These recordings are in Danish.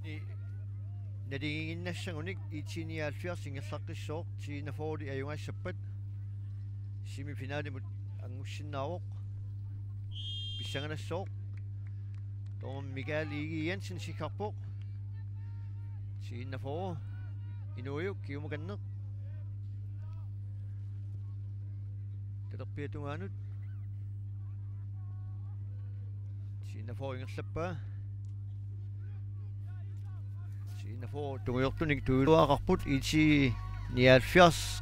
Nadinginnassangуник итсиниаалфиарс ингерлаққиссооқ тиинафооли аюнгассаппат семифинаалимут ангуссиннаавоқ писсанганассооқ том Микаэл Иги Jensen сикарпоқ тииннафоо инуйук киумаканнеқ талерпиатунгаанут тииннафоо ингерлаппаа Singapore tungiortunik tuiluaqarput iti 79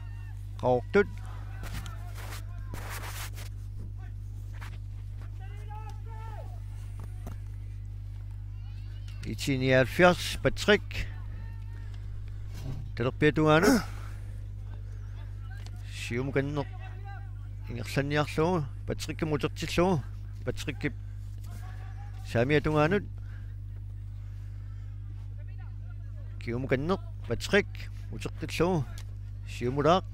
qaortut iti 79 Patrick talerpiatungaanu siumukanneq ingerlanniarlugu Patrick mutertillugu Patrick saamiatungaanut Kiumukanneq Patrick utertillugu siumulaaq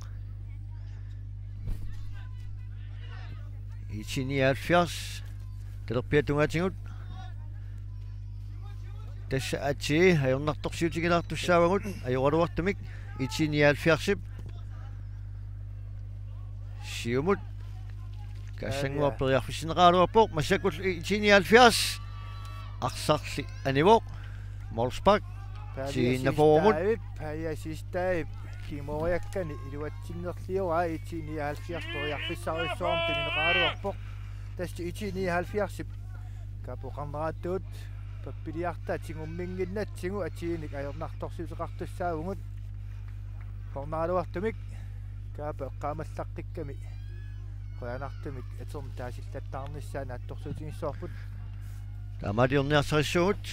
iti talerpiatungaatigut tassa ati ajornartorsiutigilaartussaavagut ajoraluartumik iti 79 siumut kassanguarperiarfissineqaaluarpoq massakul iti 79 arsarli anivoq Molsbak Singapore paya sistai kimoriakkani iluatsinnerliora itini 70 toriarpissaruissoorm tinineqaaluarpoq tassi itini 70 kapoqarneraattuut pappiliarta tingumminginnatsigu atiinik ajornartorsiuteqartussaavugut qornaaluartumik kaapa eqqaamallaqqikkami qoyanartumik aterm taasillattaarnissaana attorsuutigissoorput taamaliorniarsarissuut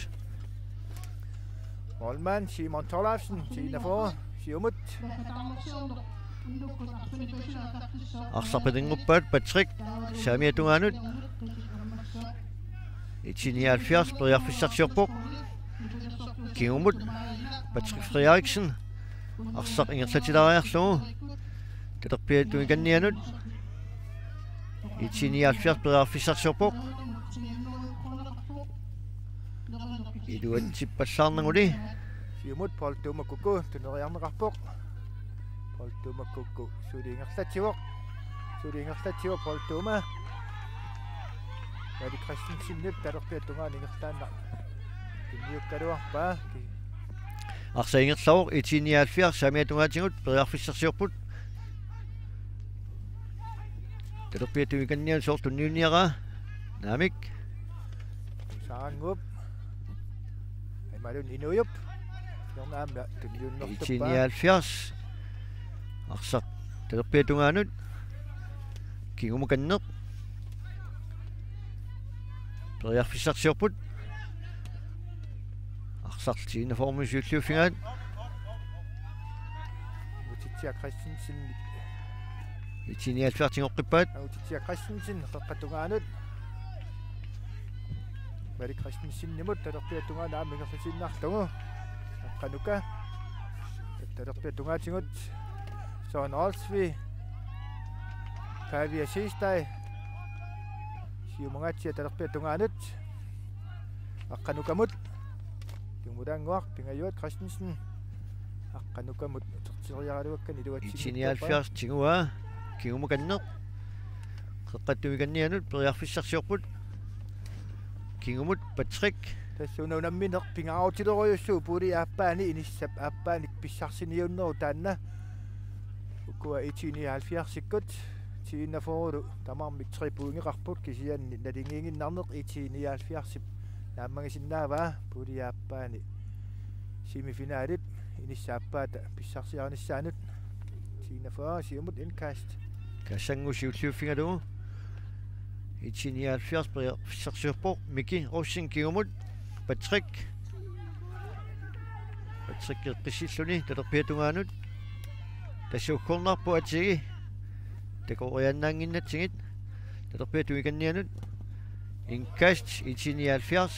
Målmand Simon Torlafsen, Singapore, siumut. Arsarpidinguppaat Patrick saamiatungaanut iti 79 periarfissarsiorpoq kingumut Patrick Frederiksen arsaq ingerlatilariarlugu talerpiatuikannianut iti 79 periarfissarsiorpoq iluatsippallaarnaguli siumut Paul Tumakukku tuneriarneqarpoq Paul Tumakukku suliingerlativoq Paul Tuma Vadi Christensen talerpiatungaan ingerlaanna kinniukkaluarpaa arsaingerlaavoq iti 79 saamiatungaatigut periarfissarsiorput talerpiatuikannian soortunniuniara naamik saangup Malun inuyup yornaamla tunniunnertuppa 79 arsaq talerpiatungaanut kingumukanneq periarfissarsiorput arsartiina formusiulluuffigaat Utitsia Christensen 79 tingoqqippaat Utitsia Christensen qeqqatungaanut Vadi Christensen nimut talerpiatungaana mingerlasinnarlugu aqqanuka talerpiatungaatingut Søren Olsvi Pavia Sistai siumangaatsia talerpiatungaanut aqqanukamut tumudanguaq pingayuat Christensen aqqanukamut tertiriaraluakkan iluatsinnippa 79 tingua kingumukanneq qeqqatuikannianut periarfissarsiorput kingumut Patrick tassuununammineq pingaarutileruyussuu puli aappaani inissap aappaanik pissarsiniyunneru taanna ukua itini 70-sikkut tiinnaforulu tamarmik tripuingeqarput kisianni nalingiinginnarneq itini 70 naammangisinnaavaa puli aappaani semifinaalip inissaappaata pissarsiarissaanut tiinnafor siumut incast kassangusiulluuffigalugu iti 79 periarfissarsiorpoq Miki Rossin kingumut Patrick eqqissilluni talerpiatungaanut tassuukkornarpu atigi takoriannaanginnatsigit talerpiatuikannianut incast iti 79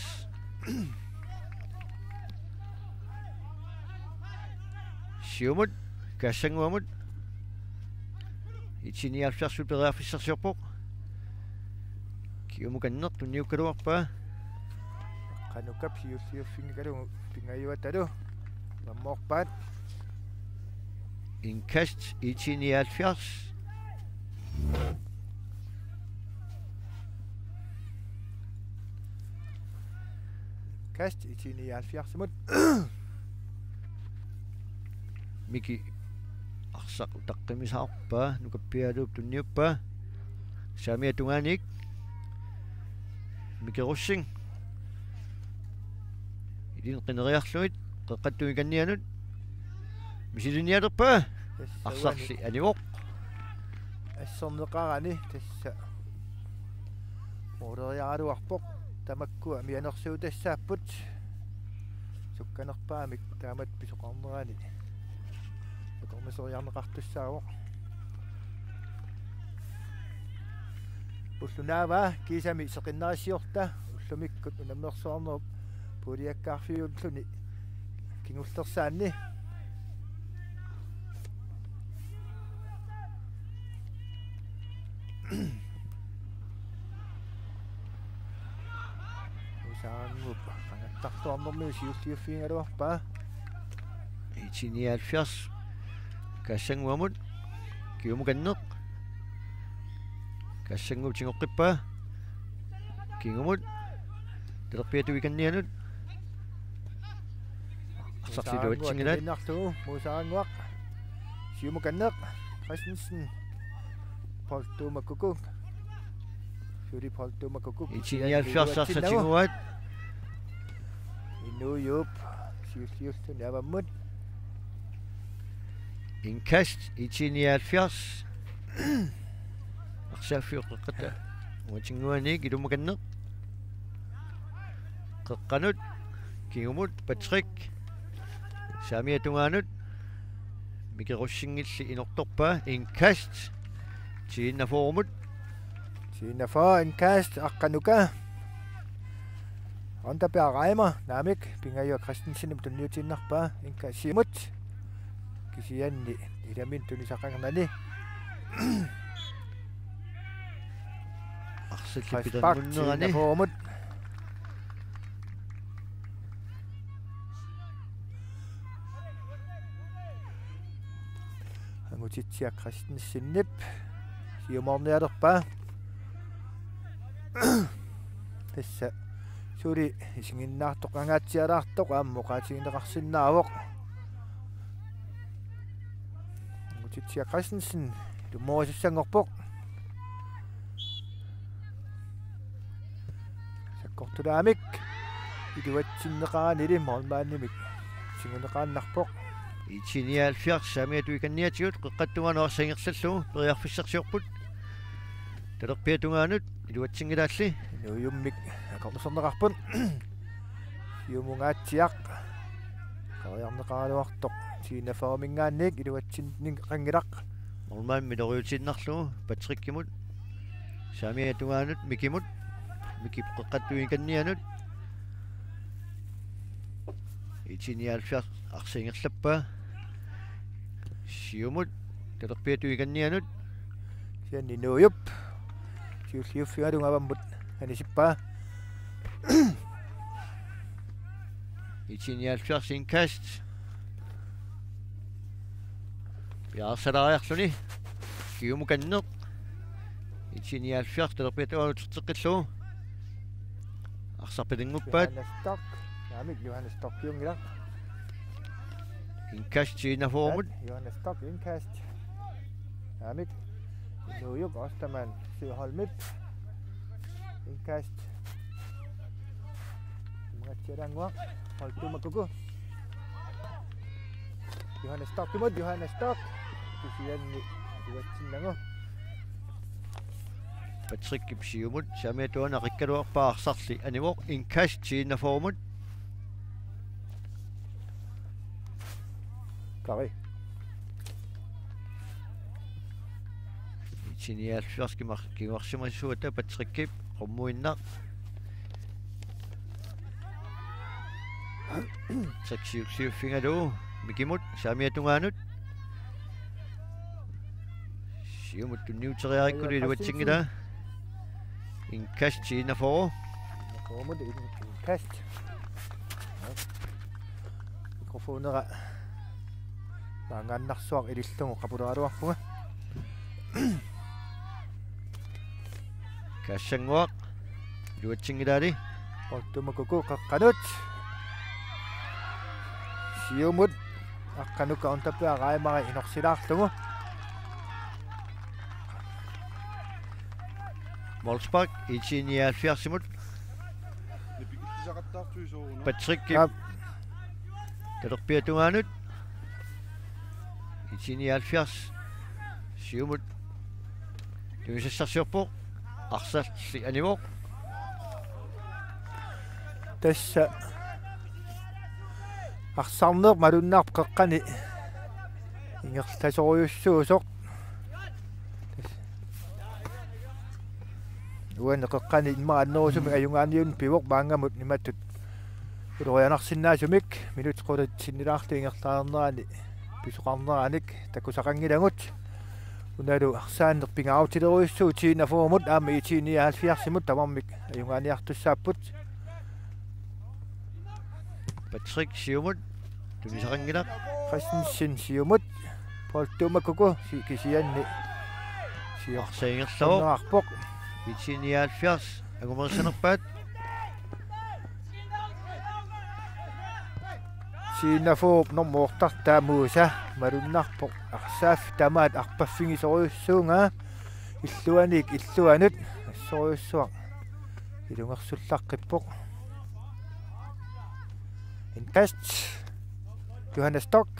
siumut kassanguamut iti 79 periarfissarsiorpoq kiumukanneq tunniukkaluarpaa Kanukap siu kadu pingayuatadu. Mamokpat. Indkast i 1079. Kast i 1079 semut. Miki aksak utakkimisaqpa nukappialuup tunniuppa Sami atunganik Miki russing idin qineriarluit qaqqattumikannianut misilunialerpa arsarsi anivoq ассорнеқарани тасса ордериаруарпоқ тамаккуа мианерсуу тассааппут сукканерпаамик таамат писоқарнерани укормисориарнеқартуссаавоқ уллунаава кисами сеқиннерисиорта уллумиккут унаммерсуарнеруп пулиаккаарфиуллуни кингуллерсаанни усаангуп qangattарtuarnermi siulliuffiingaluarpa 1079 кассангуамут киумуканнеқ кассангуп тингоққиппа кингумут телерпиатуиканнианут арсарсилуатсингилаат иннартуу мусаангуақ сиумуканнеқ Christensen полтумаккук Фюри полтумаккук 1079 арсатингуат инуйуп сиуллиуллун аваммут Indkast i 1079 арсааффиоққата уатингуаник илумаканнеқ қеққанут кигумут патрик самиатунгаанут микеруссингилли инорторпа Indkast тииннафорумут Indkast аққанука онтапиарайма наамик пингайо Christensen тунниутиннарпа Indkast симут кисианни иламин тунисаққангнани арсаллиппитаннуннерани форумут ангутитсиа Christensenнип сиуморниалерпа тасса сури исигиннаартоқ ангаатсиалаартоқ ааммоқаатигинеқарсиннаавоқ ангутитсиа Christensen тумморисассангорпоқ саккортулаамик идуатсиннеқаанили морнмааннимик сигинеқааннарпоқ 1079 самиатуиканниатигут қеққаттугаанерсангерсаллу периарфиссерсиорпут талерпиатунгаанут илуатсингилаалли инуйуммик акорнусернеқарпут сиумунгаатсиақ қариарнеқаралуартоқ синафаамингаанник илуатсиннин қангилақ нормаан милориутиннарлу патриккимут самиатунгаанут микимут микип қеққаттуиканнианут 1079 арсингерлаппа сиумут талерпиатуиканнианут сиан инуйуп сиуллиуффигалунгаваммут анисиппа 1079 Indkast пиарсалариарлуни киумуканнеқ 1079 талерпиатуалутертеққиллу арсарпилингуппаат Johannes наамик Johannes Stock-юнгилақ Indkast тииннафорумут Johannes Stock Indkast наамик инуйуп Остаман сиуholmip Indkast мгатсиарангуа полтумакуку Johannes Stock кисианни дуатсиннагу патриккип сиумут самиатуана риккалуарпаа арсарли анимоқ Indkast тииннафорумут кари 1079 кимарсимассуата патриккип qummuinna saksiuksiuffingalu mikimut saamiatungaanut siumut tunniuteriarikkuli luatsingila Indkast tiinnaforu Indkast Kast. Mikrofonera. Naangaannarsuaq ilillungu qapulaaruarpunga. Kaassanguaq luatsingilaali Poltumakuku qaqqanut. Siumut aqqanuka ontapia qaimara inorsilaarlugu. Molspark ichiiniaalfiarsimut Patrick talerpiatungaanut ichiiniaalfiars siumut tumisassarsiorpoq arsalli animoq Tassa arsaarneq malunnaarp qaqqani ingertasoriussuusoq uanne qaqqani immaannerusumi ajungaaniun pivoq maangamut nimattut ulorianarsinnaasumik minut qulut sinnilaartu ingertaanernaani pisuqarneraanik takusaqangilangut unalu arsaanneq pingaarutileruissuu tiinafuumut aama itiiniaalfiarsimut tamarmik ajungaaniartussaapput Patrick siumut tumisaqangilaq Christensen siumut Poltumakuku kisianni siorsaingerlawo ichiiniaalfiars agumersanerpaat Sinafuup normuortartaamuusa malunnarpoq arsaaf tamaat arpaffingisoriussuunga illuanik illuanut assoriussuaq ilungersullaqqippoq Inkast Johannes Stock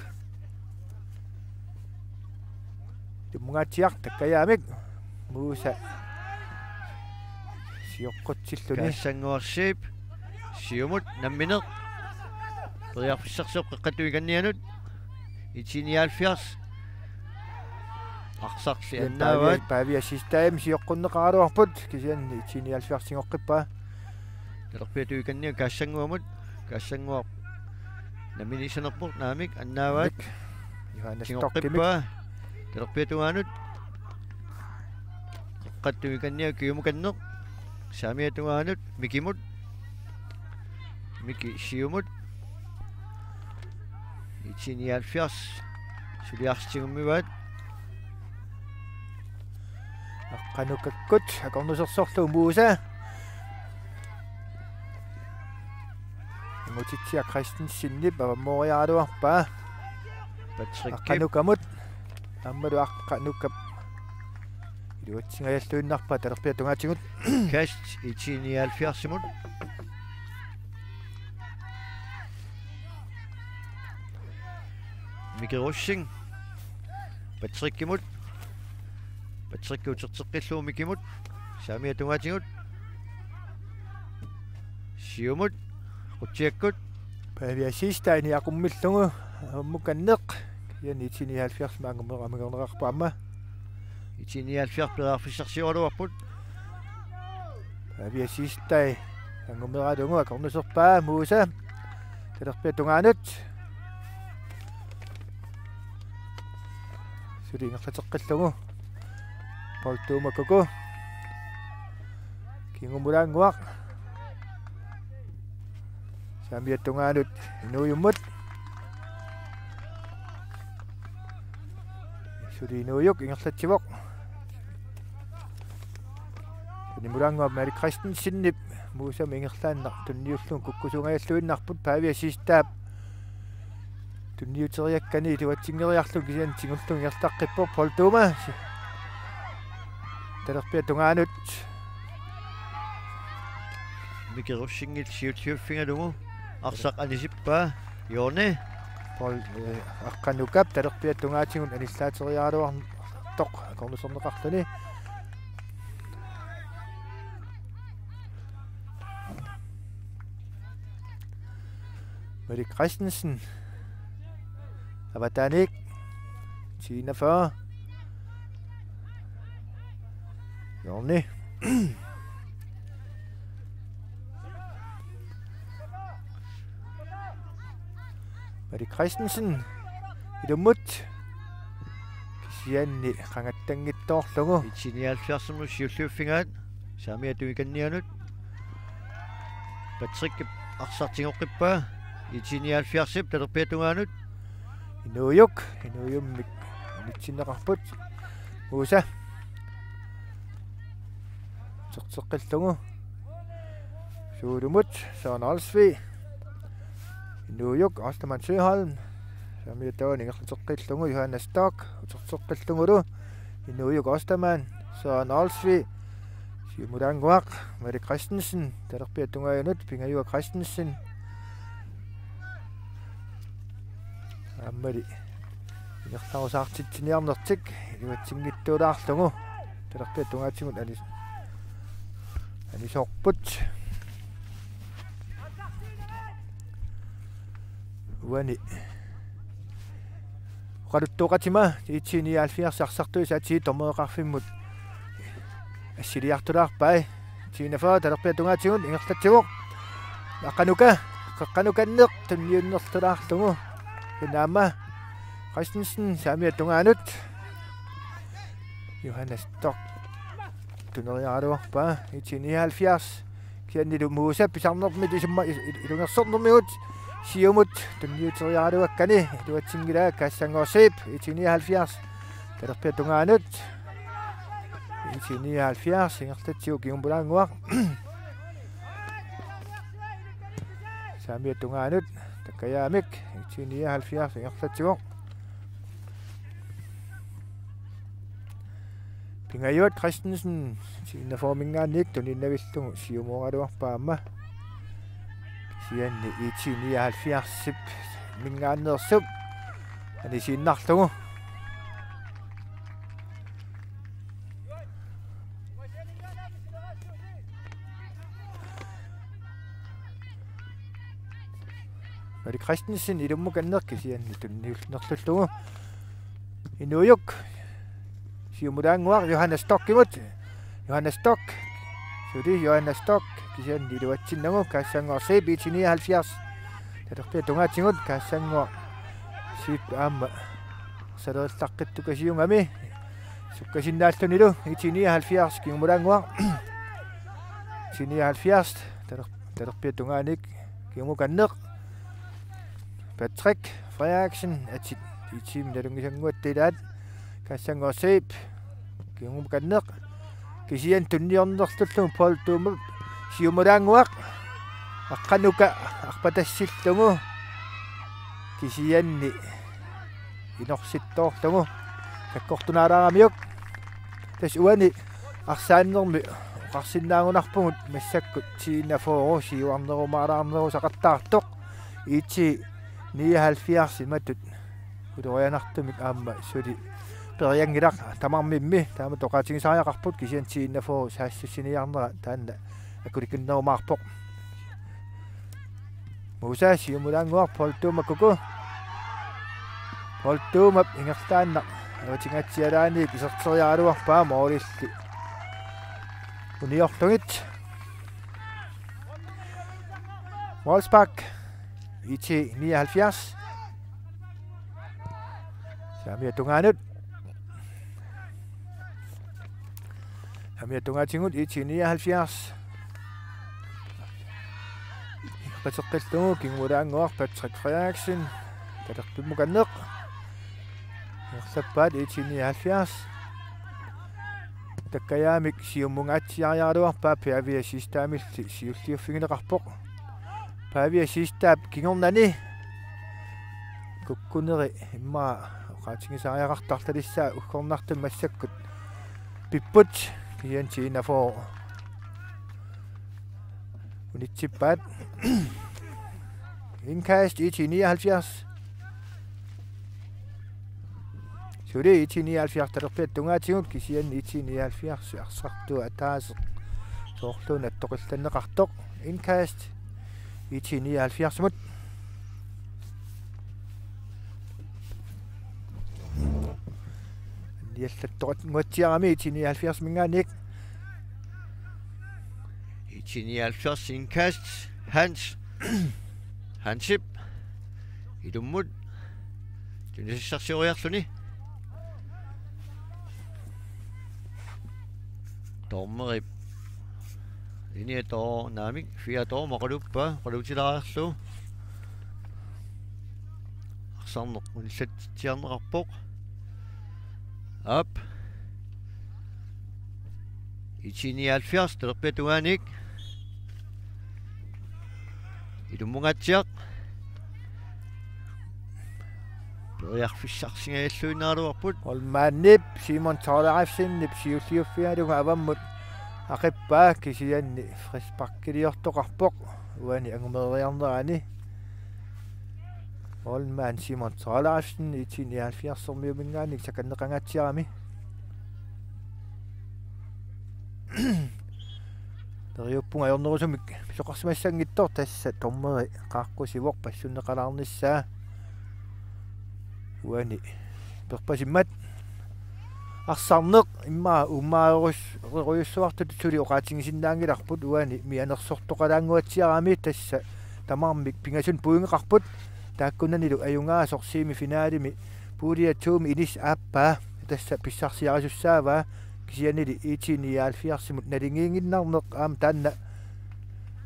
Tumungatiaq takkayaamik muusa siorqutsilluni kaassanguarsiip siumut nammineq teriarfissarsioq qaqqatuigannianut ichiiniaalfiars aqsarli annaavat paaviassistaim siorqunneqaaruarput kisianni ichiiniaalfiarsingoqqippa talerpiatuigannia kaassanguamut kaassanguaq naminisanerpoq naamik annaavat Johannes Stock singoqqippa talerpiatugaanut qaqqatuigannia kiumukanneq saamiatugaanut mikimut miki siumut ichiiniaalfiars suliarsigummivaat aqqanukakkut akornusersorlu muusa mutitsia Christensinnip avammooriaaluarpa Patrick aqqanukamut аммалу аққануккап илуатсингаяллуиннарпа талерпиатунгаатигут Kast ichiiniaalfiarsimut Mikerussing Patrickimut Patrickuuterteqqilluu mikimut saamiatungaatigut siumut qutiakkut павиасистаани aqummиллугу аммуканнеқ яни итсиниалфиарс маангумерамагернеқарпаама ichiiniaalfiarperaarfissarsiualuarput павиасистай ангумераалугу акорнусерпаа мууса талерпиатунгаанут сулингерлатеққиллугу полтуумакку кингумулаангуақ самиаттунгаанут инуйуммут сулинуйук ингерлатсивоқ сулимулаангуа Мэри Кристенсеннип муусам ингерлааннар тунниуллуун куккусунгаяллуиннарпут павиасистаап тунниутериаккани туатсингериарлу кисиан тингуллун ингертаққиппо полтуума талерпиатунгаанут Mikerussingil siutiuffingalugu arsaq anisippa yoone пол аққанукап талерпиатунгаатигун аниллаатериаалуар тоқ акорнусернеқарлуни Мэри Кристенсен аватаник 49 Jonny Мэри Кристенсен илуммут кисианни qangattangittoorlugu ichiiniaalfiarsimlu siulluuffingaat saamiatuikannianut Patrick Arsartingoqqippa itinialfiarsip talerpiatungaanut Inuuyummik nitsinneqarput uusa serteqqillungu suulumut Søren Inuuyuk Osterman Søholm Samiataun ingerteqqillungu Johannes Stock serteqqillungulu Inuuyuk Osterman Søren Olsvig Simudanguaq Mette Christensen talerpiatungaanut Pingajua Christensen Ammali ingertarusaartitsiniarnertik iluatsingittuulaarlungu talerpiatungaatigut anisorput uani qaluttuqatima tiitsiniaalfiarsarsartuisati tormeeqarfimmut assiliartulaarpai tiinafa talerpiatungaatigut ingertatsivuq qaqqanukanneq tunniunnertulaarlungu Nama Christensen Samiatungaanut Johannes Stock tuneriaruarpa itinihalfiars kiannilu muusa pisarnermit isimma ilungersornermigut siumut tunniuteriaruakkani luatsingila kassangorsiip itinihalfiars talerpiatungaanut itinihalfiars ingertatsiu kiumbulaanguaq Samiatungaanut Takayamik itinihalfiars ingertatsiuq Pingajut Christensen sinnaformingaannik tuninnavillugu siumoraluarpaamma sianni itinihalfiarsip mingaanneersup anisiinnarlugu Mette Christensen ilummukannerki sianni tunniulnerlullugu Inuuyuk siumudaanguaq Johannes Stockimut Johannes Stock suli Johannes Stock kisianni iluatsinnagu kaassangorsiip itinihalfiars talerpiatungaatigut kaassangor siip aamma salerillaqqitukasiungami sukkasinnaalluниlu itinihalfiars kiumudaanguaq itinihalfiars talerpiatungaanik kiumukanneq Patrick Frederiksen atit itim nalungisanguattilaat kaassangorsiip kiumukanneq kisian tunniornerlullu Paul Tuume siumudaanguaq aqqanuka arpatassillugu kisianni inorsittooрлугу kakkortunaalaaramiuk tas uani arsaannermi qarsinnaagunarpugut massakkut siinafooru siuarnerumaalaarneru saqattaartoq iti 79 matut udorianartumik aamma suli periangilaq tamarmimmi taama toqaatigisaariaqarput kisian siinafooru saassussiniarnera taanna akulikkinnerumaarpoq Musa siumulaanguaq Paul Tuume kuku Paul Tuume ingertaannaq avatingatsialaani kiserteriaaluarpaa moolilli uniorlugit Wolfsbach iti 79 Samiatungaanut Samiatungaatigut iti 79 Pateqqillugu kingulaanguaq Patrick Frederiksen talerpimmukanneq erlappaat iti 79 takkayaamik siummungaatiariaaluarpaa Pavia sistaamilli siulliuffigineqarpoq Pavia sistaap kingornani kukkuneri immaa qaatigisaariaqartartalissaa uggornartum massakkut pipput kiantiinafoo unitsippaat Indkast iti 79 suli iti 79 talerpiattungaatigut kisian iti 79 arsartu ataaseq soorluun attoqillanneqartoq Indkast iti 79 mut niallattoqat nguatsiarami iti 79 mingaanik itinialfiars Indkast Hansip ilummut tunisissarsioriarluni tormerip ini to namik fia to maqaluppa qalutilaqarlu arsanneq unsattiarnerarpoq up itinialfiars terpetuanik idummungatsiaq Poriarfissarsingailluinaaluarput olmaannip Simon Torleqafsinnip siulliuffialunga avammut aqippaa kisianni frisparkiliortoqarpoq uani angumeriarnerani olmaan Simon Torleqafsinni itinialfiarsormiuminngaanik sakanneqangatsiarami teriuppunga ajornerusumik soqarsimassangittor tassa tormeri qaaqqusivoq passunneqalaarnissaa uani perpasimmat arsaarneq immaa ummaaerus reruyussuartut suli oqaatingisinnaangilarput uani mianersortoqalaanguatsiarami tassa tamarmik pingasun puingeqarput taakkunanilu ajungaasoq semifinaalimi puuliatuumi inis aappaa tassa pissarsiarasussaavaa kisianili itiniaalfiarsimut nalingiinginnarneq aam taanna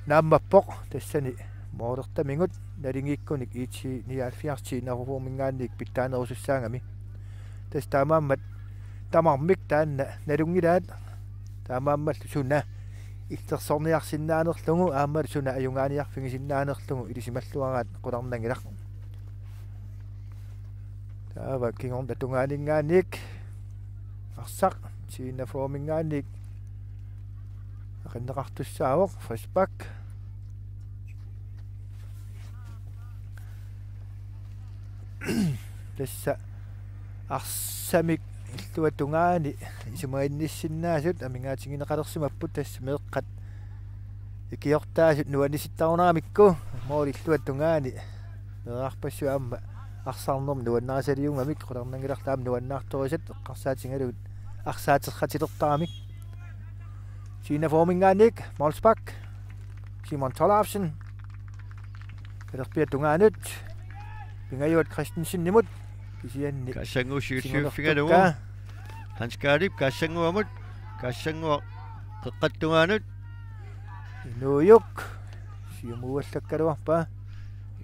naammappoq tassani moolertamingut nalingiikkunik itiniaalfiarsiinarufuumingaannik pittaanerusussaangami tas taamaammat tamarmik taanna nalungilaat taamaammal suna ittersorniarsinnaanerlugu aammal suna ajungaaniarfingisinnaanerlugu ilisimalluaraat qularnangilaq taava kingorn tatungaaninngaanik arsaq siinafuuminngaanik aqinneqartussaavoq frisbak tassa arsamik illuatungaani isumainissinnaasut amingaatigineqalersimapput tassa meeqqat ikiortaasut nuanisittarunaramikku mooli illuatungaani meeqarpassu aamma arsaarnerm nuannarasaliungamik qularnangilartaam nuannaartorisat eqqarsaatingaluut arsaatiqatilertaramik siinafuuminngaanik Molsbak Simon Torleqafsen pelerpiatungaanut Pingayuat Christensen nimut kisianni kassangu siulliuffigalugu Hanskaalip kassanguamut kassangua qeqqattungaanut inuyuk siumuuallakkaluarpa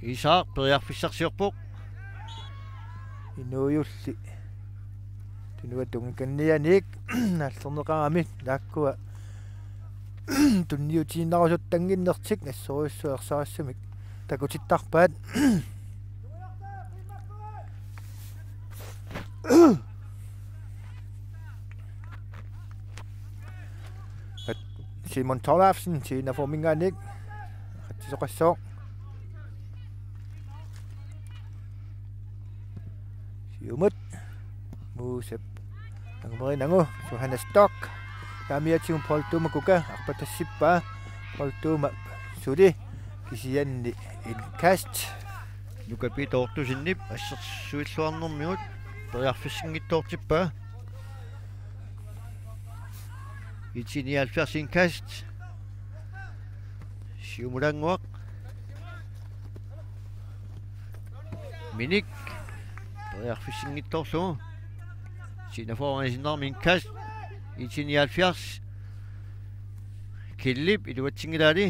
Isaaq periarfissarsiorpoq inuyulli tunuatungikkannianik naallerneqaramit laakkua tunniutiinarusuttanginnertik assoruissuersaassamik takutittarpaat Simon Torleqafsen siinafuuminngaanik qattisoqassooq siumut muusap angumerinangu Johannes Stock kaamiatigun Poltumakuka arpatassippaa Poltuma suli kisianni inkast nukapitoortusinnip assersuilluarnermigut periarfissingittoortippaa itinialfiarsinkast siumulanguaq minik periarfissingittorlugu sinafuoranisinnerminkast itinialfiars killip iluatsingilaali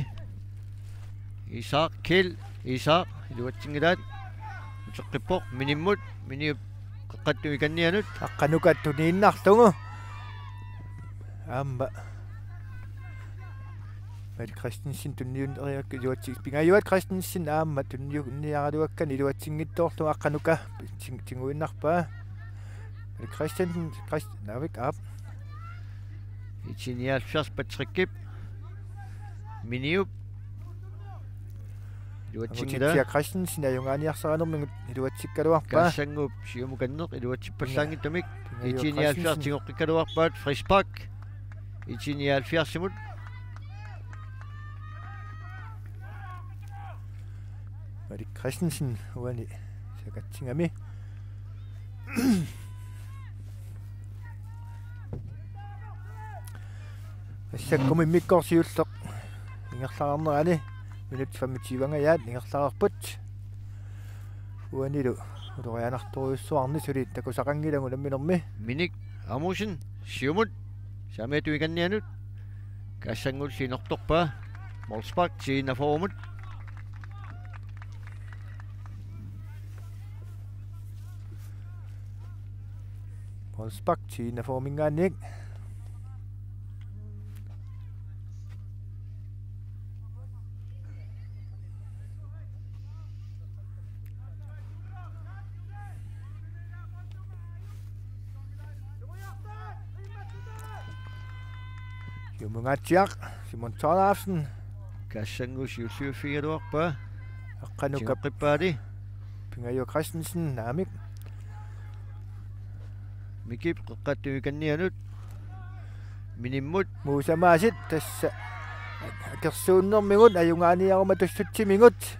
Isaaq kill Isaaq iluatsingilaat uteqqippoq minimmut miniup qeqqattumikannianut aqqanukattuнииннарлугу аама Mette Christensen tunniun eriakku iluatsi pingayuat Christensen aama tunniugunniaraluakkan iluatsingittoorlu aqqanuka tinguinnarpaa Mette Christensen navik aap itinialfiars patrikkip miniup iluatsingila Christensen ajungaaniarsaranермигут iluatsikkaluarpaa kassangup siumukanneq iluatsippallaangittumik itinialfiars tingoqqikkaluarpaat Frisbak itinialfiarsimut Mette Christensen uani sakatsingami ассаккуми миккорсиуллеқ ингерлаарнерани минут 25 ингерлаарпут уанилу улорианарторюссуарни сули такусақангилагу ламминерми minik amusin siumut sametuikannianut Kassangul sinortorpa Molspark siinaformut Molspark siinaformingaanniik Jumungatiak Simon Tolafsen Kassangul siusiufiaruarpa Aqqanukap Qippaadi Pingayo Christensen naamik Mikip qaqqattuikannianut minimmut muusamaasit tassa akersuunnermigut ajungaaniaruma tussuttimingut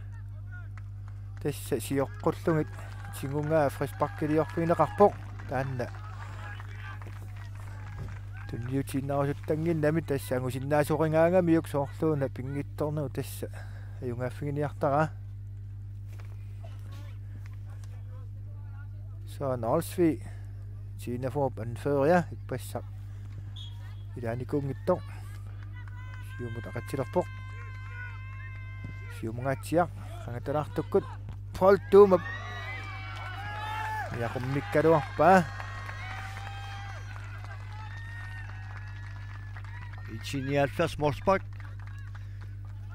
tassa siorqullungit singungaa frisparkiliorfineqarpoq taanna tunniutiinnarusuttangin tassa angusinnaasuqingaangamiuk soorluuna pingittornuu tassa ajungaaffiginiartara så Nolsvig siinaforp anførja ikpassaq ilaanikungittor siumut aqatsilerpoq siumungatsiaq qangatanartukkut poltuumap yaqumnikkaluarpaa Ichinialfas Molspark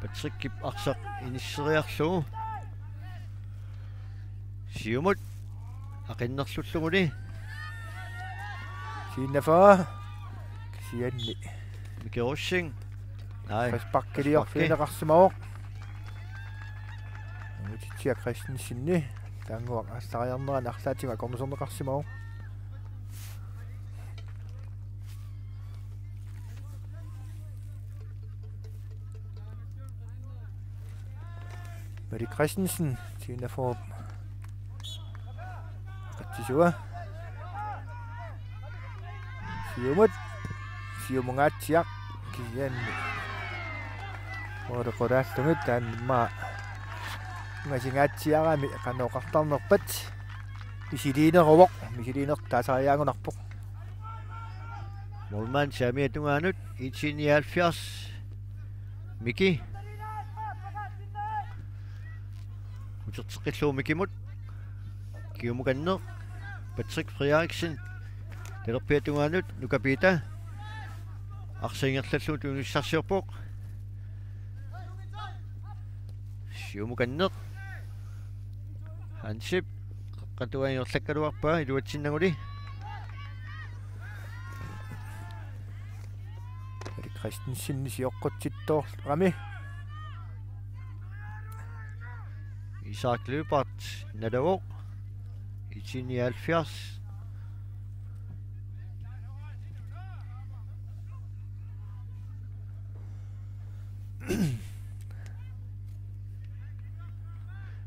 Patrick aqsaq inisseriarlugu siumut aqinnerlulluguni siinafa kisianni Mikerussing ai frisparkiliorfineqarsimaoq Mutitia Christensenni taanguaq aalлариарнеран арлаатига корнусорнеқарсимаоq Mari Christensen siinaforp qatsisua siumut siumungaatiaq kisianni oreqoraallugut taanmaa ngasingaatiarami qanoqartarnerpat misiliineruvoq misiliinertaasariaangunarpoq Molman samiatungaanut Ichinialfias Miki Uterteqillu mikimut kiumukanner Patrick Frederiksen Terpiatungaanut nukapita Arsingerlallu tunussarsiorpoq siumukanner Hansip qatuaingorlakkaluarpaa iluatsinnaguli Christensen sioqqutittoorrami Isak Løbert Nadavoq Ichinialfias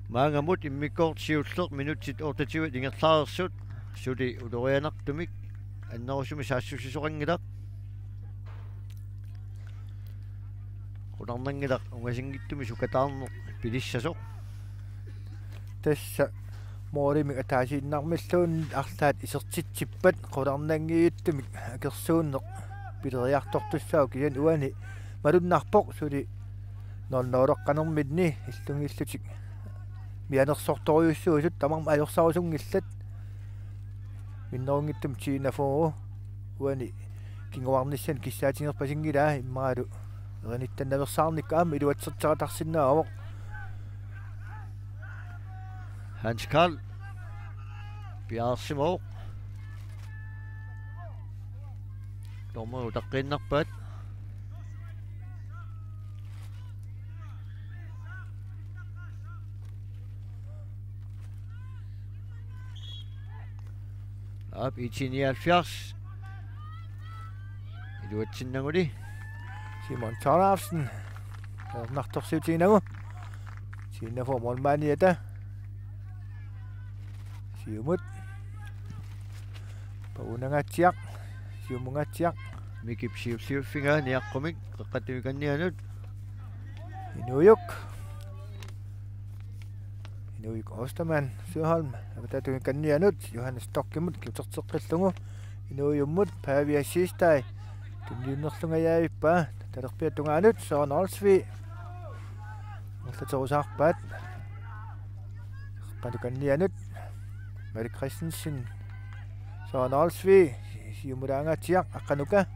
Maangamut immikort siulleq minutsit 28 ingerlaarersut suli ulorianartumik annerusumi saassusisoqangilaq qunarnangilaq ungasingittumi sukataarneq pilissasoq tassa moorimi ataasiinnaarmilluun arlaat isertitsippat qularnangiittumik akersuunneq pileriartortussaau kisan uani malunnarpoq suli nornooloqqanermitni illungillutik mianersortoriussuusut tamarma ajorsarusunngillat minnerungittum tiinafuu uani kinguarnissan kissaatingerpasingilaa immaalu erinittanaversaarnikkaama iluatserteqatarsinnaaavoq Hans Karl Bjarsimov Tormo utaqqinnerpat Ab Ichinialfias iluatsinnaguli Simon Tolafsen nartorsiutiinagu siinafor molmaaniata siumut paunangaatiaq siumungaatiaq mikip siusiuffinga niaqqumik qaqqatuikannianut Inuyuk Osterman Søholm avatatuikannianut Johannes Tokkimut kiuterteqqillungu Inuyummut Pavia Sistai tunniunnerlungajaavippa Talerpiatungaanut Soornarlsvi Orlatorusarpaat Panukannianut Mari Christensen Soornarlsvi Siumulaangatiaq aqqanuka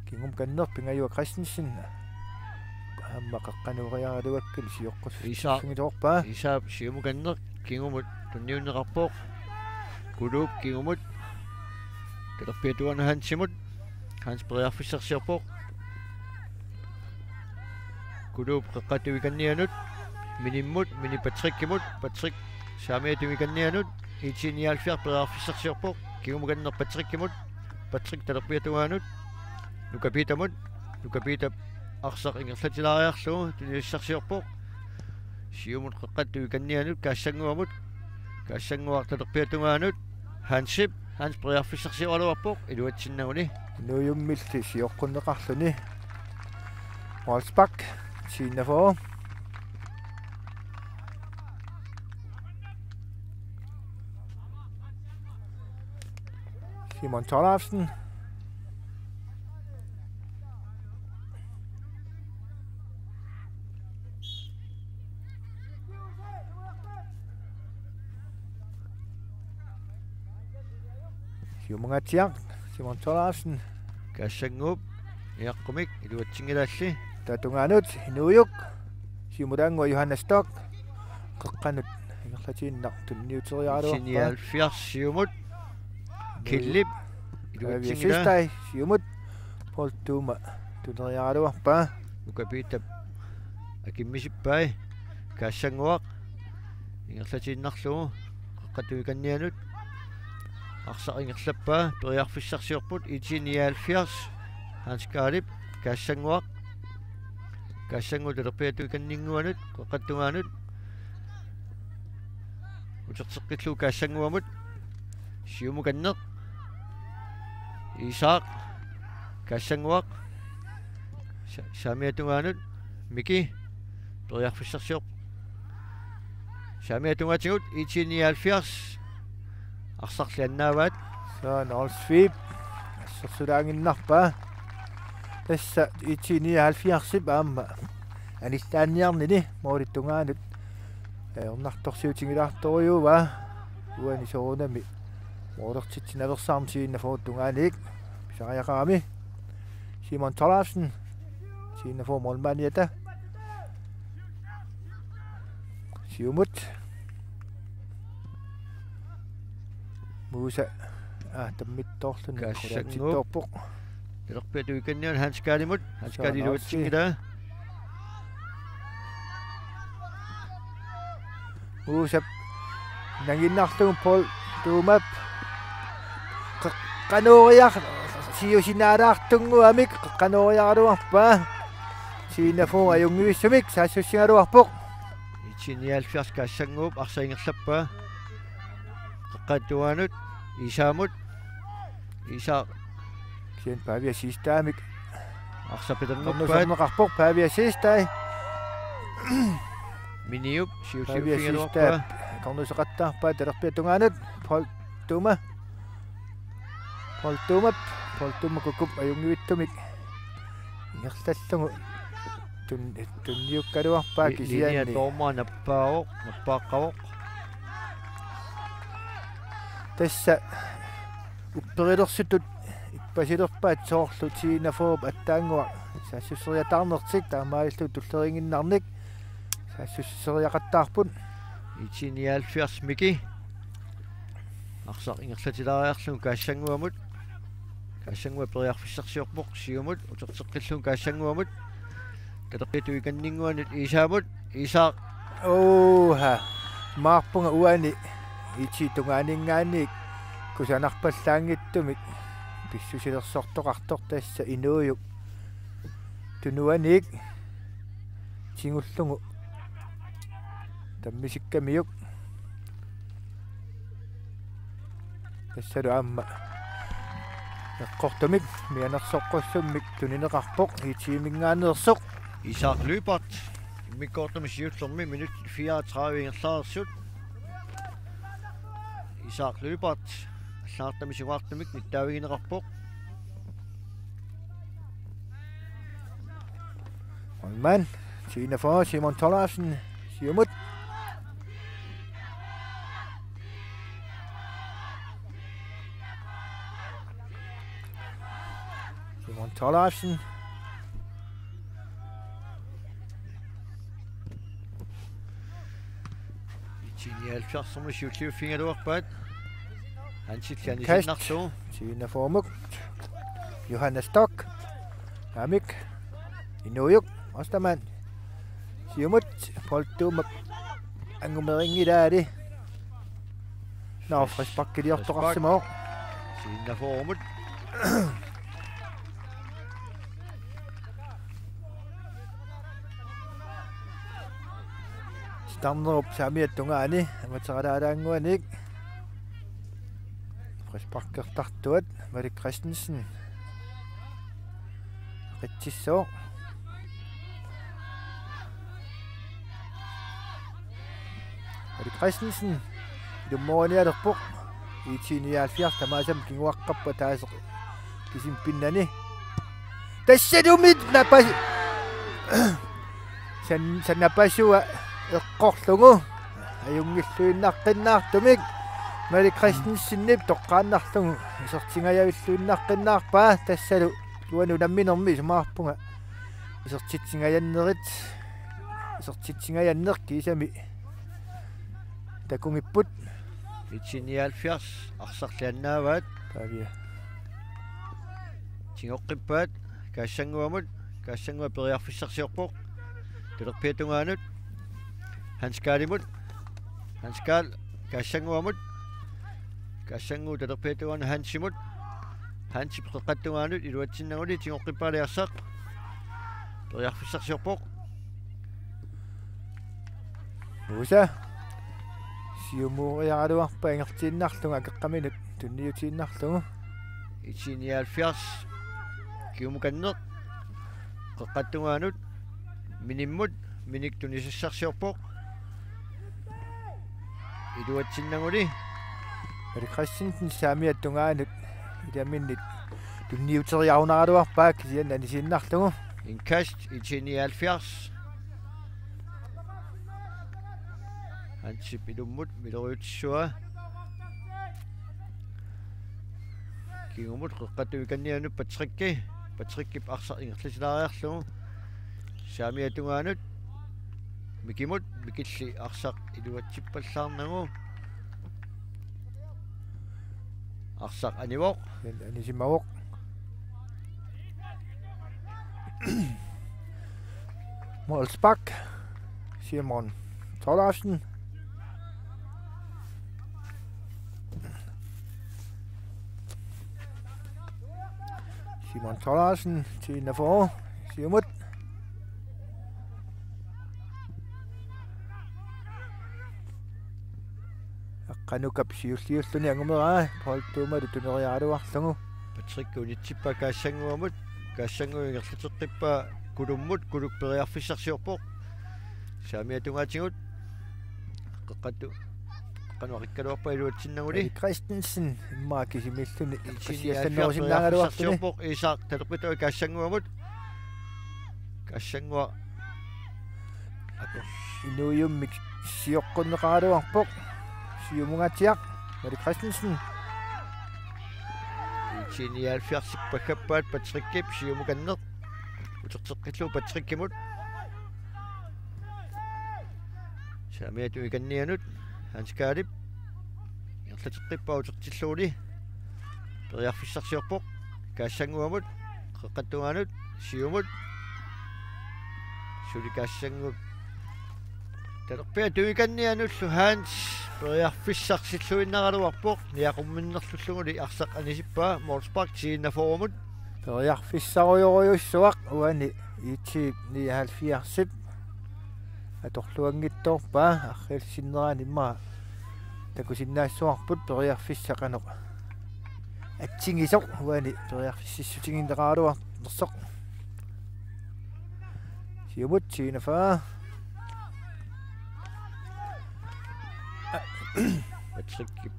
Kingum kanner pingayua Christensen Amma qaqqanuuriaraluakkil siuqqus singitorpaa Isaap siumukanner kingumut tunniunneqarpoq Kulup kingumut Talerpiatuana Hansimut Hans Briarfissersiarpoq Kulup qaqqatuikannianut Minimmut mini Patrickimut Patrick saamiatuikannianut Itinialfiar Briarfissersiarpoq Kingumukanner Patrickimut Patrick talerpiatuanut Nukapitamut Nukapita aqsaq ingerlatilariarlu tunissarsiorpoq siumut qaqqatuikannianut kaassanguamut kaassanguaq talerpiatungaanut Hans Briarfissersialuarpoq iluatsinnauni Nuyummilti siorqunneqarluni Wolfsbach Sinafo Simon Tollefsen Siumungatiaq Simon Tollefsen kaassanguup iaqqumik iluatsingilalli Tatungaanut Inuyuk Siumulaangua Johannes Stock qaqqanut ingerlatiinnaq tunniuteriaaruarpa Sinialfiarsiumut Killip iluatsingila Sistai siumut Paul Tuma tuneriaaruarpa Nukapita akimmisippai kaassanguaq ingerlatiinnarlugu qaqqatuikannianut aqsaq ingerlappaa periarfissarsiorput itiniaalfiars Hans Kalip kaassanguaq kaassangu talerpiatuikanninguanut qaqqattungaanut uterteqqillu kaassanguamut siumukanneq Isaaq kaassanguaq saamiatungaanut Miki periarfissarsiorp saamiatungaatigut itiniaalfiars aqsarliannaavaat Soornarlsvi assersulaanginnarpa Tassa itiniaalfiarsip aamma anistaanniarnini moolittungaanut ornartorsiutingilaartoriuva uani soorunami moolertitsinaversaarmsiinnafuuttungaaniik pisariaqaami Simon Tollefsen siinnafuumorlmaaniata siumut Musa tammittorlun kaassanguup talerpiatuikannian Hans Kalimut Hans Kaliluatsingila Musa nanginnarlugu Paul Tumap qaqqanuuriaq siusinaalaartunguamik qaqqanuuriaruarpa siinafu ajungiussumik saassussingaluarpoq itiniaalfiars kaassanguup arsaingerlappaa qaqqatuanut Isaamut Isaaq Kien Pavia Sistaamik arsapitannerpaat Tornusorneqarpoq Pavia Sistai Miniup Pavia siusiufingaluarpa Sistai Tornusoqattaarpa talerpiatungaanut Paul Tuma Paul Tuma kukup ajungiuttumik ingerlallugu tunniukkaluarpaa kisianni linia tormaa nappaaqavoq Tassa upperilersutut ippasilerpaat soorlu tiinafuup attaangua saassuriatarnertik taamaallu tulleringinnarnik saassuriaqattaarput itiniaalfiars Miki aqsaq ingerlatilariarlugu kaassanguamut kaassanguа periarfissarsiorpoq siumut uterteqqillugu kaassanguamut talerpiatuikanninguanut Isaamut Isaaq oha maarpunga uani ititungaaningaanniik kusanarpallaangittumik pissusilersortoqartor tassa inuuyuk tunuaniik tingullugu tammisikkamiuk tassalu aamma eqqortumik mianersoqqussummik tunineqarpoq itiimingaaneersoq Isaaq Lübert immikortumisiullermi minut 34 ingerlaarissut Isaaq Lübert аллаартамисугаартумик ниттаавигинеқарпоқ Holman, Tina for Simon Tolarsen, Siumut. Simon Tolarsen. Tinial Charson Shooty finger up, but and she can not so. Tina for Muk. Johannes Stock. Amik. Inuyuk. Osterman. Siumut. Poltum. Angumering I daddy. Now, fresh pakke de åtte rassemår. Tina formet. Stammer opp Samiet Tungani. Amatsarada Anguanik. Fresh pakke startet. Marie Christensen. Ritchiso. Marie Christensen. Du må ned på. I 79 der masam king wakap på tas kisimpin ni. Tasidumid na pa. San na pa siya qoqlungu. Ayung illuinnaqqinnaartumik. Marie Christensen nip toqqaannarlungu. Isortingayavillunnaqqinnaarpa tassalu. Luanu namminermi sumaarpunga. Isortitsingayannerit. Isortitsingayannerki isami. Takungipput. Itinial Fias, Arsarlianavat. Tavia. Tingoqippat, Kassanguamut, Kassangua Periarfissarsiorpoq. Tilerpiatungaanut. Hanskaalimut. Hanskaal, Kassanguamut. Kassangu tilerpiatuan Hansimut. Hansi peqattungaanut iluatsinnaguli tingoqippaaliarsaq. Periarfissarsiorpoq. Musa. Siumu yaqaluarpa ingertiinnarlunga keqqaminut tunniutiinnarlungu Itinial Fias kiumukanneq qeqqattungaanut minimmut minik tunisissarsiorpoq iluatsinnaguli Marie Christensen Samiattungaanut ilaminit tunniuteriarunaruarpaak sian anisiinnarlungu inkast Itinial Fias Hansip ilummut mileruutsua kiingumut qeqqatuikannianut patrikkip arsar ingerlisilariarlugu saamiatungaanut mikimut mikilli arsaq iluatsippallarnagu arsaq anivoq anisimawoq Molsbak Simon Tolarsen Simon Tolarsen, Tina for Siumut. Akkanukap siusluni angumera, poltuma tuneriaruarlungu. Patrick unitsippa kaassanguamut, kaassanguingerliteqqippa kulummut kulukperiarfissarsiorpoq. Saamiatungaatigut qeqqatu qanuaqikkaluarpa iluatsinnaguli Christensen immaakkisimilluni issiassannerisinnagaluarpoq isaaq talerpitui kaassanguamut kaassangua inuyummik sioqqunneqaruarpoq siumungatiaq Marie Christensen Itinial Fiarsippakkappaat Patrickip siumukanneq uterteqqillu Patrickimut saamiatuikannianut Hanskaalip ingerlateqqippau utertilluuli periarfissarsiorpoq kaassanguamut qeqqattungaanut siumut suli kaassangu talerpiatuikannianullu Hans periarfissarsilluinnaraluarpoq niaqumminnerlulluguli arsaq anisippaa Molsbak siinnaforumut periarfissarujorujussuaq uani iitsi 79 atorluangittorpa arrilsinneraan imma takusinnaassuarput periarfissaqanoq atsingisoq uani periarfississutinginneraaluar nersoq siumut siinafa Patrickip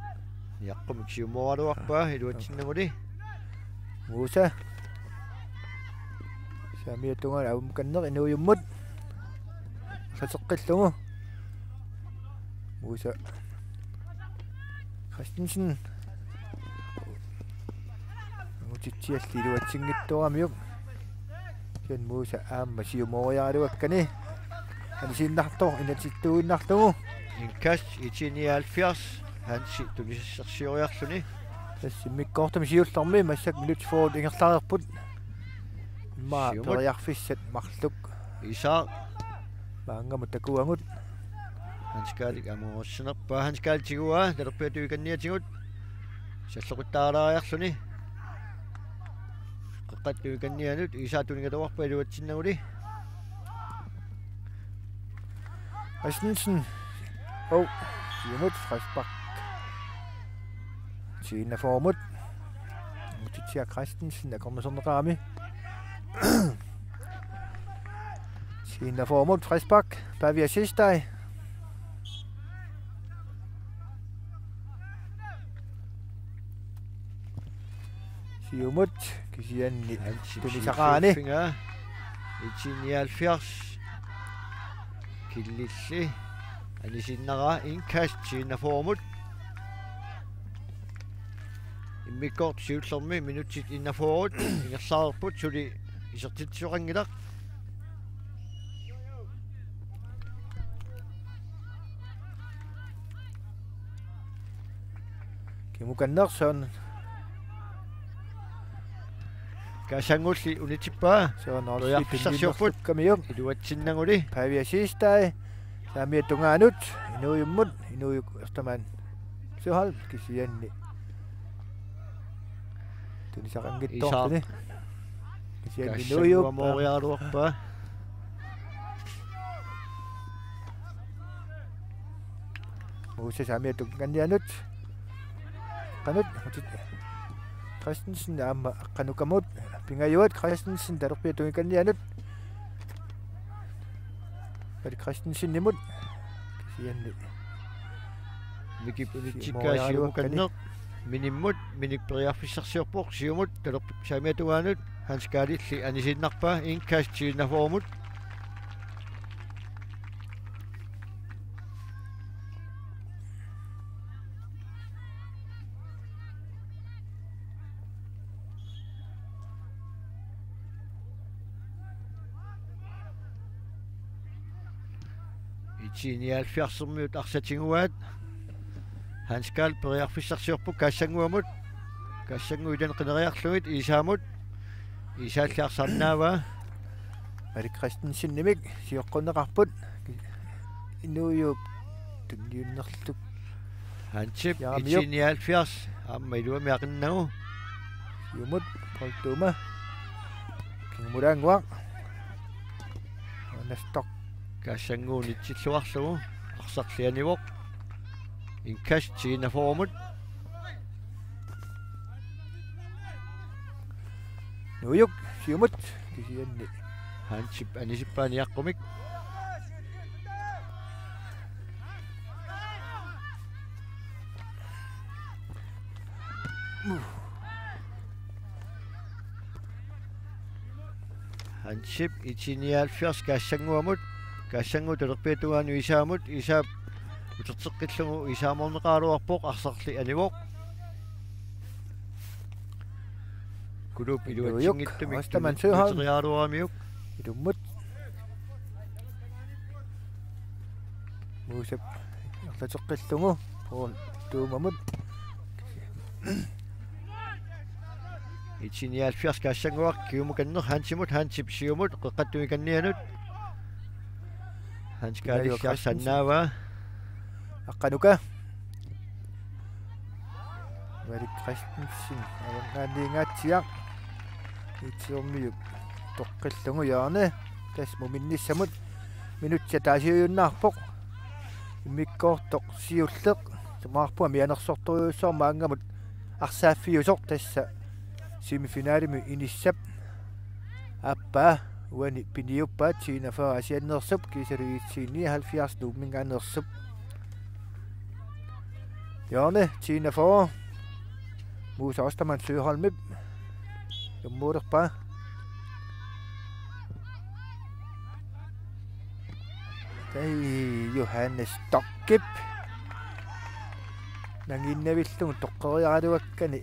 niaqqumik siumualuarpa iluatsinnaguli Musa Saami tungal awum kanner inuyummut. Saseqqillungu. Muusa Christensen. Mutitsialliluatsingittuaramiuk. Sen muusa aamma siumoriariuakkani. Anisinnartor inatittuinnarlugu. Inkas 79 hansi tunissersioriarluni. Tassimmikkortami siullarmi massak minut forward ingerlaarput. Imma periarfissat marluk. Isa maangamut takuangut. Hanskalik amuussinarpa hanskaaltigua talerpiatuikanniatigut. Salloquttaaraariarluni. Qaqqattuikannianut isaatunigatorpa iluatsinnaguli. Christensen. Siumut Frisbak. Sina formut. Mutitsia Christensen der kommer som rami. Sina formut Frisbak. Pavia Sistai. Siumut kisian tunisaqaani. 79 Killilli anisinnara inkas Sina-formut immikkoort siullermi minutsit innaforut ingersaarput suli isertitsuqangilaq kimukannersoon kasangulli unitippaa soornerlipissarsiorput kamiuk iluatsinnanguli Pavia Sistai saami tungaanut inuyummut inuyuk ertaman suhal kisianni tunisaqanngittortuni kisianni inuyuk moriaruarpa muusa saami tungannianut qanut Christensen aamma aqqanukamut pingayuat Christensen talerpiatuikannianut Christensen nimut kisianni mikip unitsikkaa siumukanneq minimmut minipperiarfissarsiorpoq siumut talerpik saamiatugaanut hanskaalilli anisinnarpa inkas Sina-formut Sinialfiarsermiut arsatinguat hanskal periarfissarsiorpuk kassanguamut kassanguitan qineriarlugit isaamut isaalliarsarnaava Mari Christensen nimik sioqqunneqarput inuyup tunniunnerluk hansip 79 amma iluamiaqinnagu yumut poltuma kingmulanguaq nastok kassanguunitsilluarlugu arsarlianivoq inkas Sina-formut nuyuk siumut kisianni hansip anisippaaniaqqumik hansip 79 kassanguamut kassangu talerpiatugaanu isaamut isaap uterteqqillugu isaamorneqaaruarpoq arsarli anivoq kulup iluatsingittumik tuteriaaruamiuk ilummut muusap erlateqqillugu poon tuumamut 79 kassanguaq kiumukanner hansimut hansip siumut qeqqattumikannianut hanskaalilliarsannaava aqqanuka Mari Christensen avangaanniingaatsiaq itsiormiuk toqqillungu yaarne tasmuminnissamut minutsia taasiuyunnaarpoq immikkoortoq siulleq sumaarpua mianersortoriussoor maangamut arsaaffiusoq tassa semifinaalimi inissap appaa uani piniuppaat Sina-for asiannersup kisariitsiinni 70 nuummingaannersup yaarne Sina-for muusa ostaman Søholmip jummuuderpaa Johannes Stokkip nanginnavillung toqqeriaraluakkani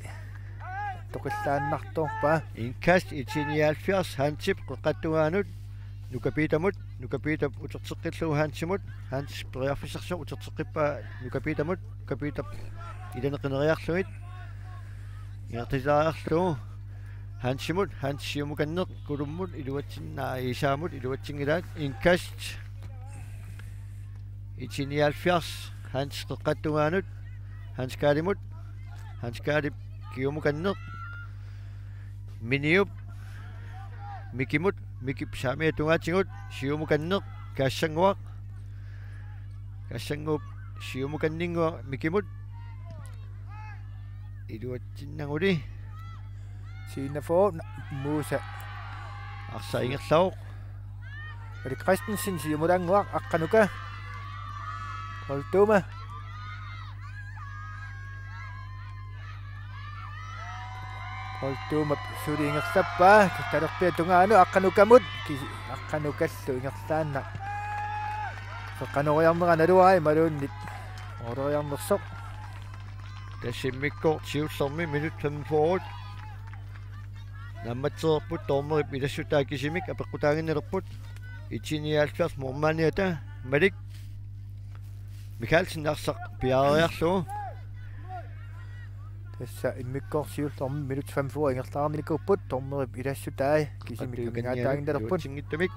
toqillaannartorpa inkast itiniaalfiars hansip qeqattugaanut nukapiitamut uterteqqillugu hansimut hans periarfisarsu uterteqqippa nukapiitamut nukapiitap ilaneqineriarluit inertisaariarlugu hansimut hansiumukanneq kulummut iluatsinnaa isaamut iluatsingilaat inkast itiniaalfiars hans qeqattugaanut hans kaalimut hans kaalip kiumukanneq miniup mikimut mikip saamiatungaatsingut siumukanneq kaassanguaq kaassanguup siumukanninguaq mikimut iluatsinnanguli Sinafo Musa arsaingerlaoq Erik Christensen siumulanguaq aqqanuka Holtuma Holtuma suliingerlappa talerpiatungaanu aqqanukamut aqqanukallu ingerlaanna qanoriarneranaluai maluunnit ororiarnersoq тассиммиккор сиуллерми минут 5 намматсерпут тоормерип илассутаа кисимик апеккутаагиннерпут итсиниаалфиарс мормааниата малик Михаилсен арсақ пиаариарлуу тасса иммиккорсиуллерми минут 5 ингерлаарникуппут тоормерип илассутаа кисимик гаатаагиннерпут сингиттамик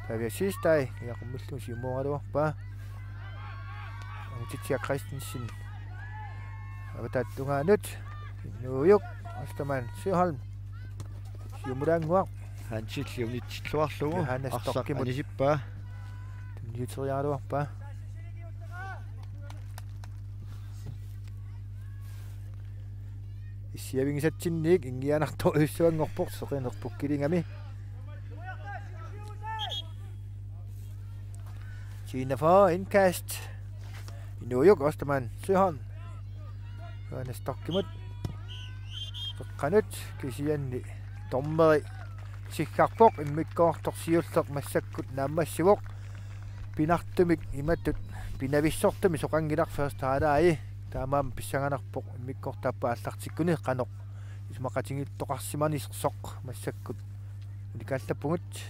тавиасистай яқуммуллу сиумооралуарпа Titsia Christensen аватааттунгаанут нууюк астаман сиholm сиумулаангуақ хансиллиунитсиллуарлугу Johannes Stokkimut анисиппаа тимниутериаруарпа исиавингисатсинниик ингианарто уссуангорпор соқинерпуккилингами Chinafa inkast Inuyuk Osterman Sihon Johannes Stokkimut Qanut kisianni tommeri sikkarpoq immikkoortorsiulleq massakkut naammassivoq pinartumik imattut pinavissortumi soqangilar first haalaai taamaam pissanganarpoq immikkortappa allartikkuni qanoq ismaqatingittoqarsimanissoq massakkut unikaallapungut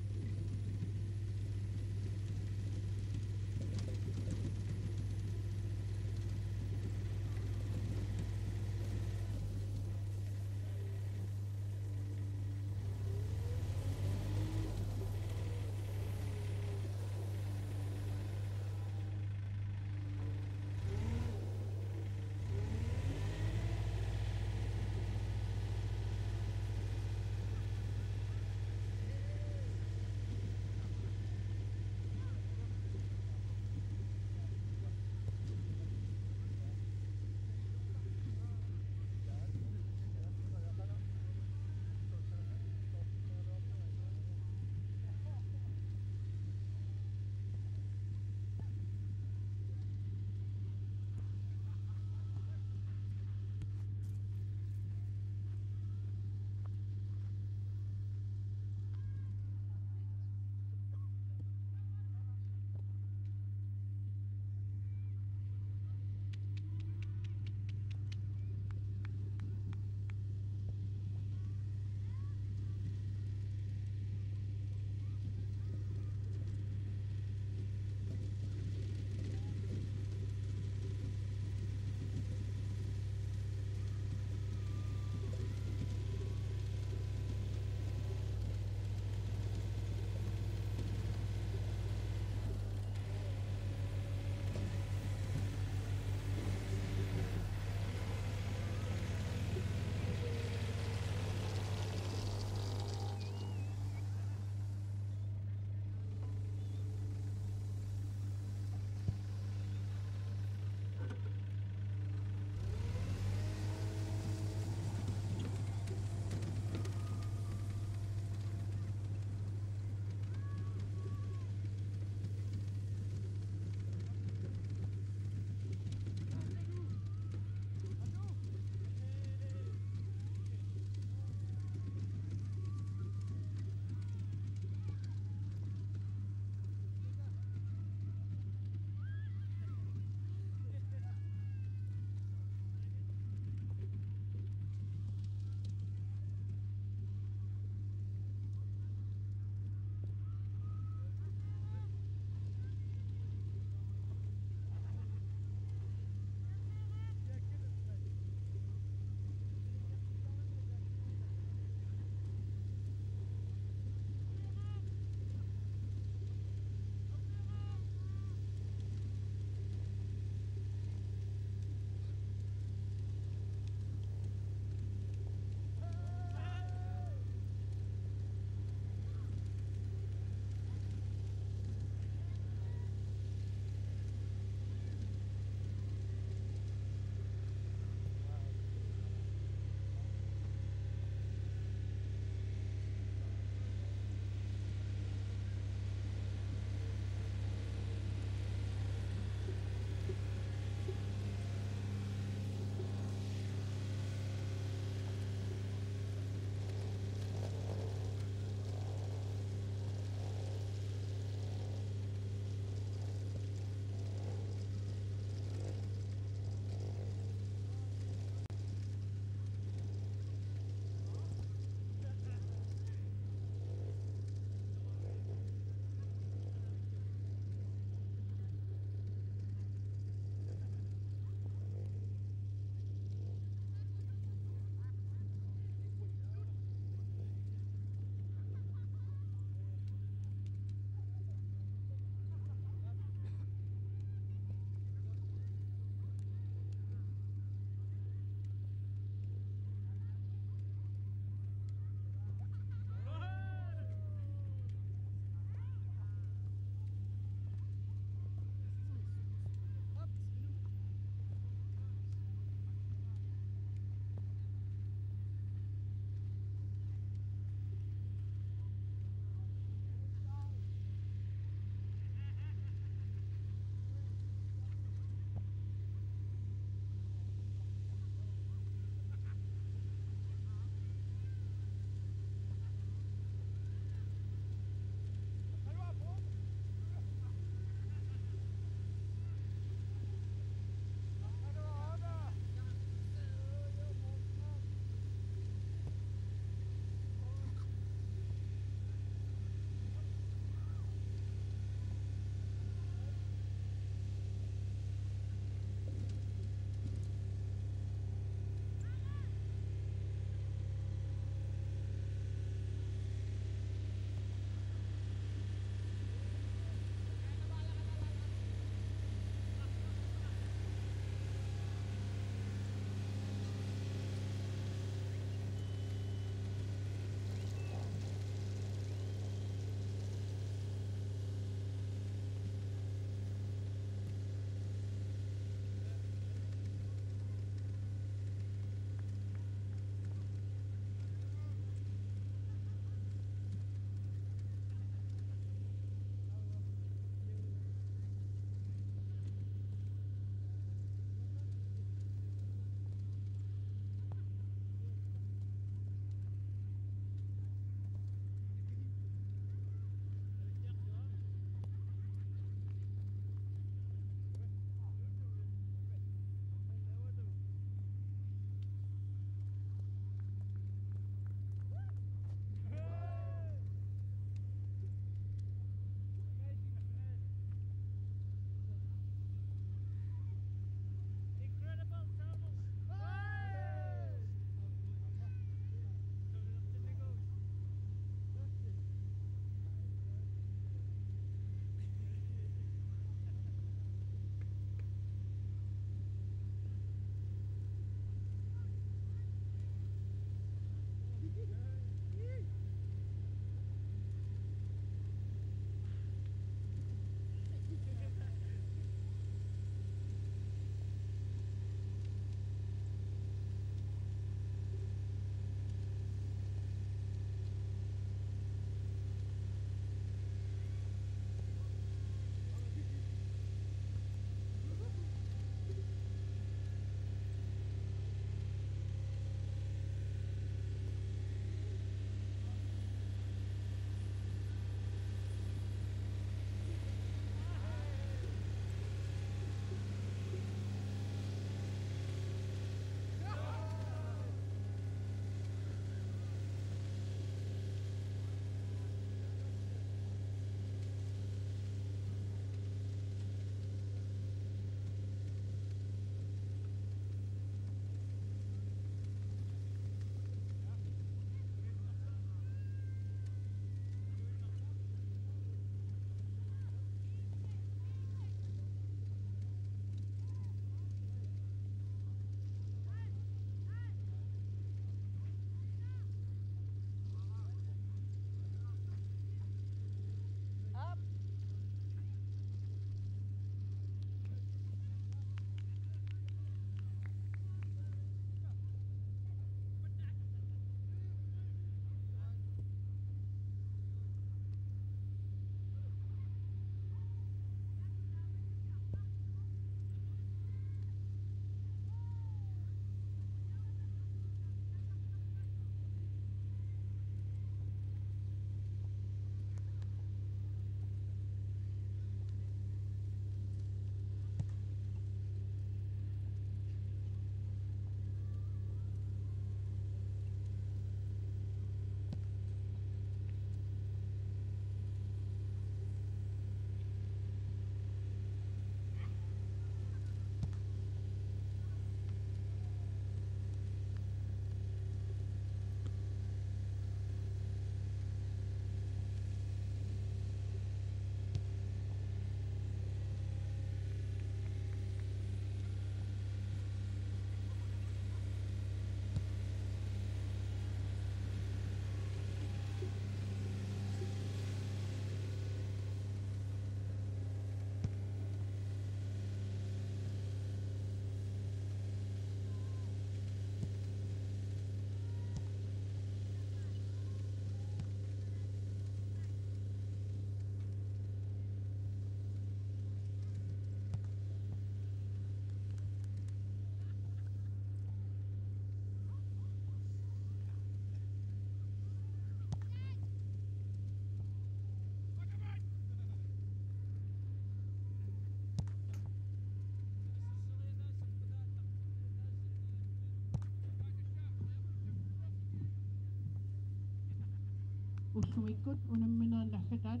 ussumikut unamminerlaggatat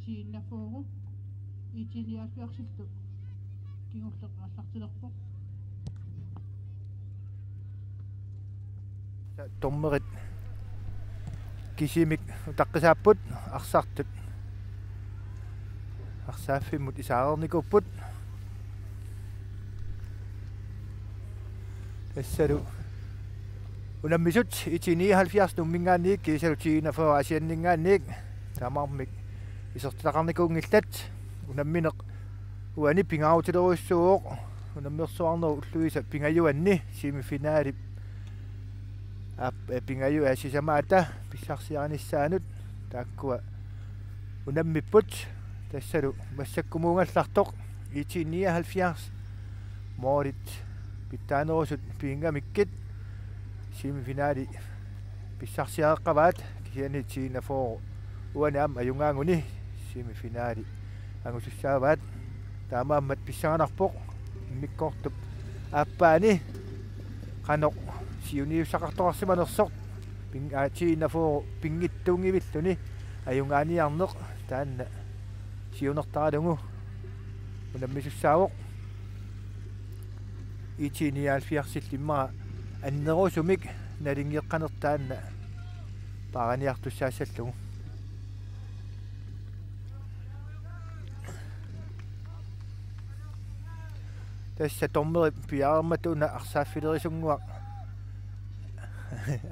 siinafuugu itinialfiarsillu kingulleqaallartilerpoq tommerit kisimik taqqisaapput arsartut arsaaffimut isaarernikupput tassalu unammisut itinihalfiars nummingaanniik kiisalu tiinafuа asianningaanniik taamarmik isertitaqarnikuungillat unammineq uani pingaarutileruissuuq unammersuarneru ulluisa pingajuanni semifinaalip pingayu asisamaata pissarsianissaanut taakkua unammipput tassalu massakkumungaallartoq itinihalfiars moorit pittaanerusut piingamikkit semifinaali pissarsiaeqqavaat kisiani tiinafuuq uani am ajungaanguni semifinaali angusussaavaat taamaammat pissanganarpoq mikkortup aappaani qanoq siuniussaqartoqarsimanersoq tiinafuuq pingittuungivilluni ajungaaniarneq taanna siunertaralungu unammisussaavoq itiniaalfiarsillimmaa annerusumik nalingieqqanertaanna paganiartussaasallugu tassa tormeri piaarmatuna arsaaffilerisunguaq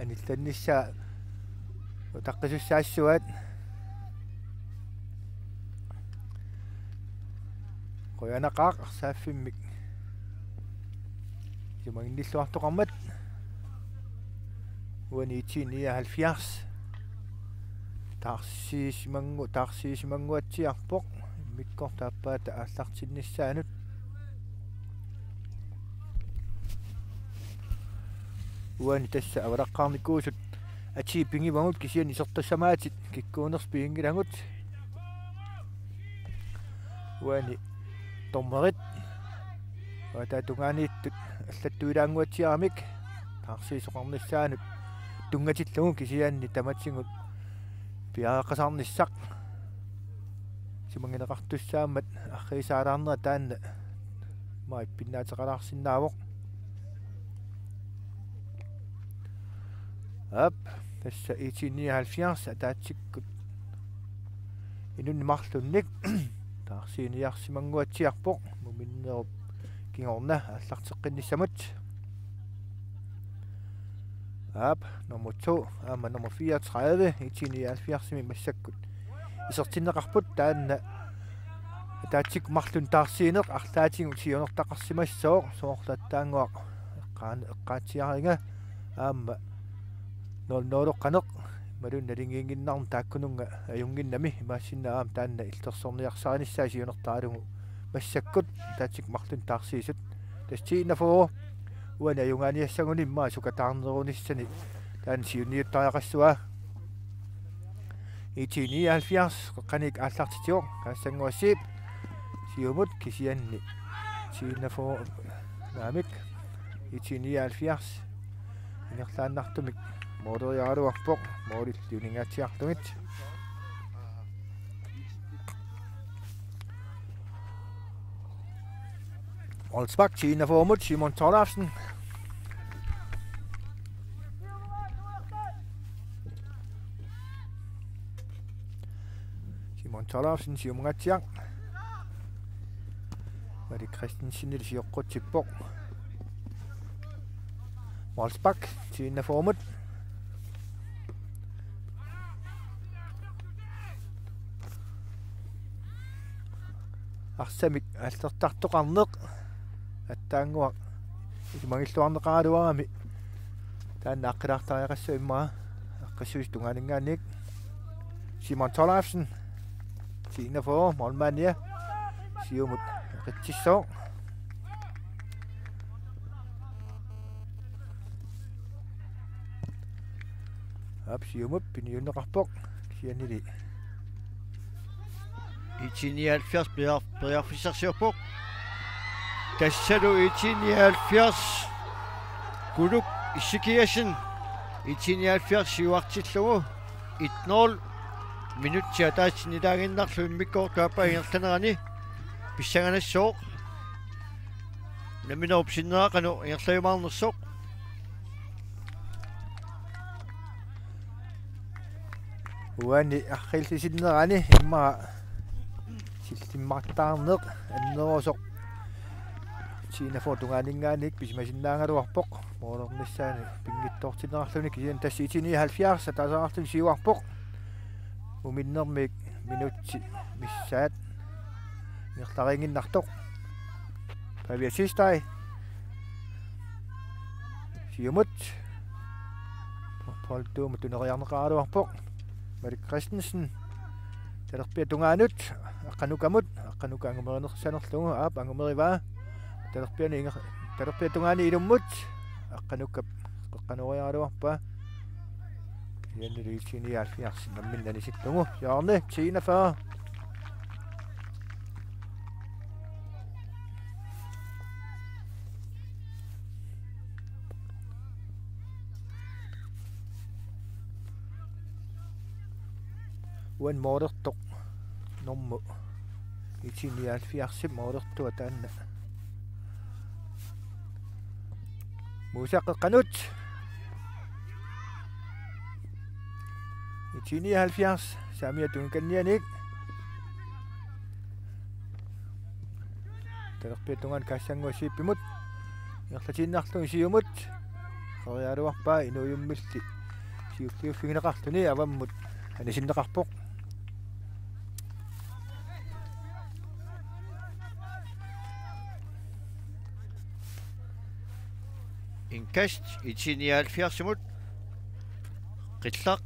anillannissaa utaqqisussaassуат qoyanaqaaq arsaaffimik jumanginnilluartoqarmat uaniitiniahalfiars taarsiisimanguatsiarpoq mikkortaappaata aallartinnissaanut uani tassa avalaqqaarnikuusut atiipingivangut kisian isertassamaatit kikkuunerspiingilangut uani tormerit tatungaaniittut аллаттуилаангуатсиарамик таарсиисоқарнissaанут тунгатиллугу кисиаанни таматсигут пиааққасаарниссақ симангинеқартуссаамат арриисаалаарнера таанна маа иппиннаатеқалаарсинаавоқ ап тасса итинниалфиарс атаатсиккут инунни марлунник таарсииниарсимангуатсиарпоқ муминнеруп кингорна аллартеққинниссамут ап номер 2 ама номер 34 itinialfiarsimi массаккут исертиннеқарпут таанна таатсик марлун таарсиинеқ арлаатингу сионертақарсимассоо соорлаттаангуақ эққаатиаринга аама нолноолоққанеқ малун налингингиннарм тааккунунга аюнгиннами имаассиннаам таанна илтерсорниарсааниссаа сионертаалугу массаккут таатсик марлун таарсиисут тастиинафоо уана аюнганиассагуни иммаа сукатаарнеруниссани таан сиунниуттариақассуа itinialfiars qaqanik ааллартитиоқ каассангуассип сиумут кисианни сиинафоо наамик itinialfiars инерлааннартумик моодериаалуарпоқ моодиллиунингаатсиартугит Olsbak tiinafuo mut Simon Tollefsen. Simon Tollefsen siumungatsiaq. Mari Christensen siuqqutippoq. Olsbak tiinafuo mut. Arsamik аллертартоқарнеқ аттаангуа имагиллуарнеқаалуарами таанна аққилаартариақассу иммаа аққиссуис тунгаанингаанник Simon Tollefsen tiinafuo målmania siumut qitsissoo ап siumut piniunneqarpoq sianili itinialfiars pliarfissarsiorpoq tassalu itinialfiars kuluk issikiasin itinialfiars siuartillugu 1-0 минутсиа таассинитаагиннарлу иммиккоо каапа ингерланерани писсаганассоо наминерп синнеақану ингерлаюмаарнерсоо уани аррилсисиннерани имма силлиммартаарнеқ аннеросоқ синафо тунгаанингааник писмасиннаангалуарпоқ моолерниссаани пингиттоортинеарлуни киан тассиитини 70 тасаартун сиуарпоқ уминнермик минутси миссаат нерларингиннартоқ павиасистай сиумут полтуум тунериарнеқаралуарпоқ Marik Christensen талерпиа тунгаанут аққанукамут аққанукаангумеринерсанерлугу аап ангумерива талерпиани инга талерпиа тунгаани илуммут аққануккап қеққануриаралуарпа яннилиитсини алфиарсин намминнани ситтугу яарне тинафа уан моодертоқ норму итсиниалфиарсип моодертуа таанна мусаққанут итсиниалфиарс самиатун каннианик талерпиатунган кассангуасииппимут иерлатиннарлун сиумут қариалуарпаа инуйуммилли сиуффигинеқартуни аваммут анисиннеқарпоқ Inkast itsiniaalfiarsimut qillaq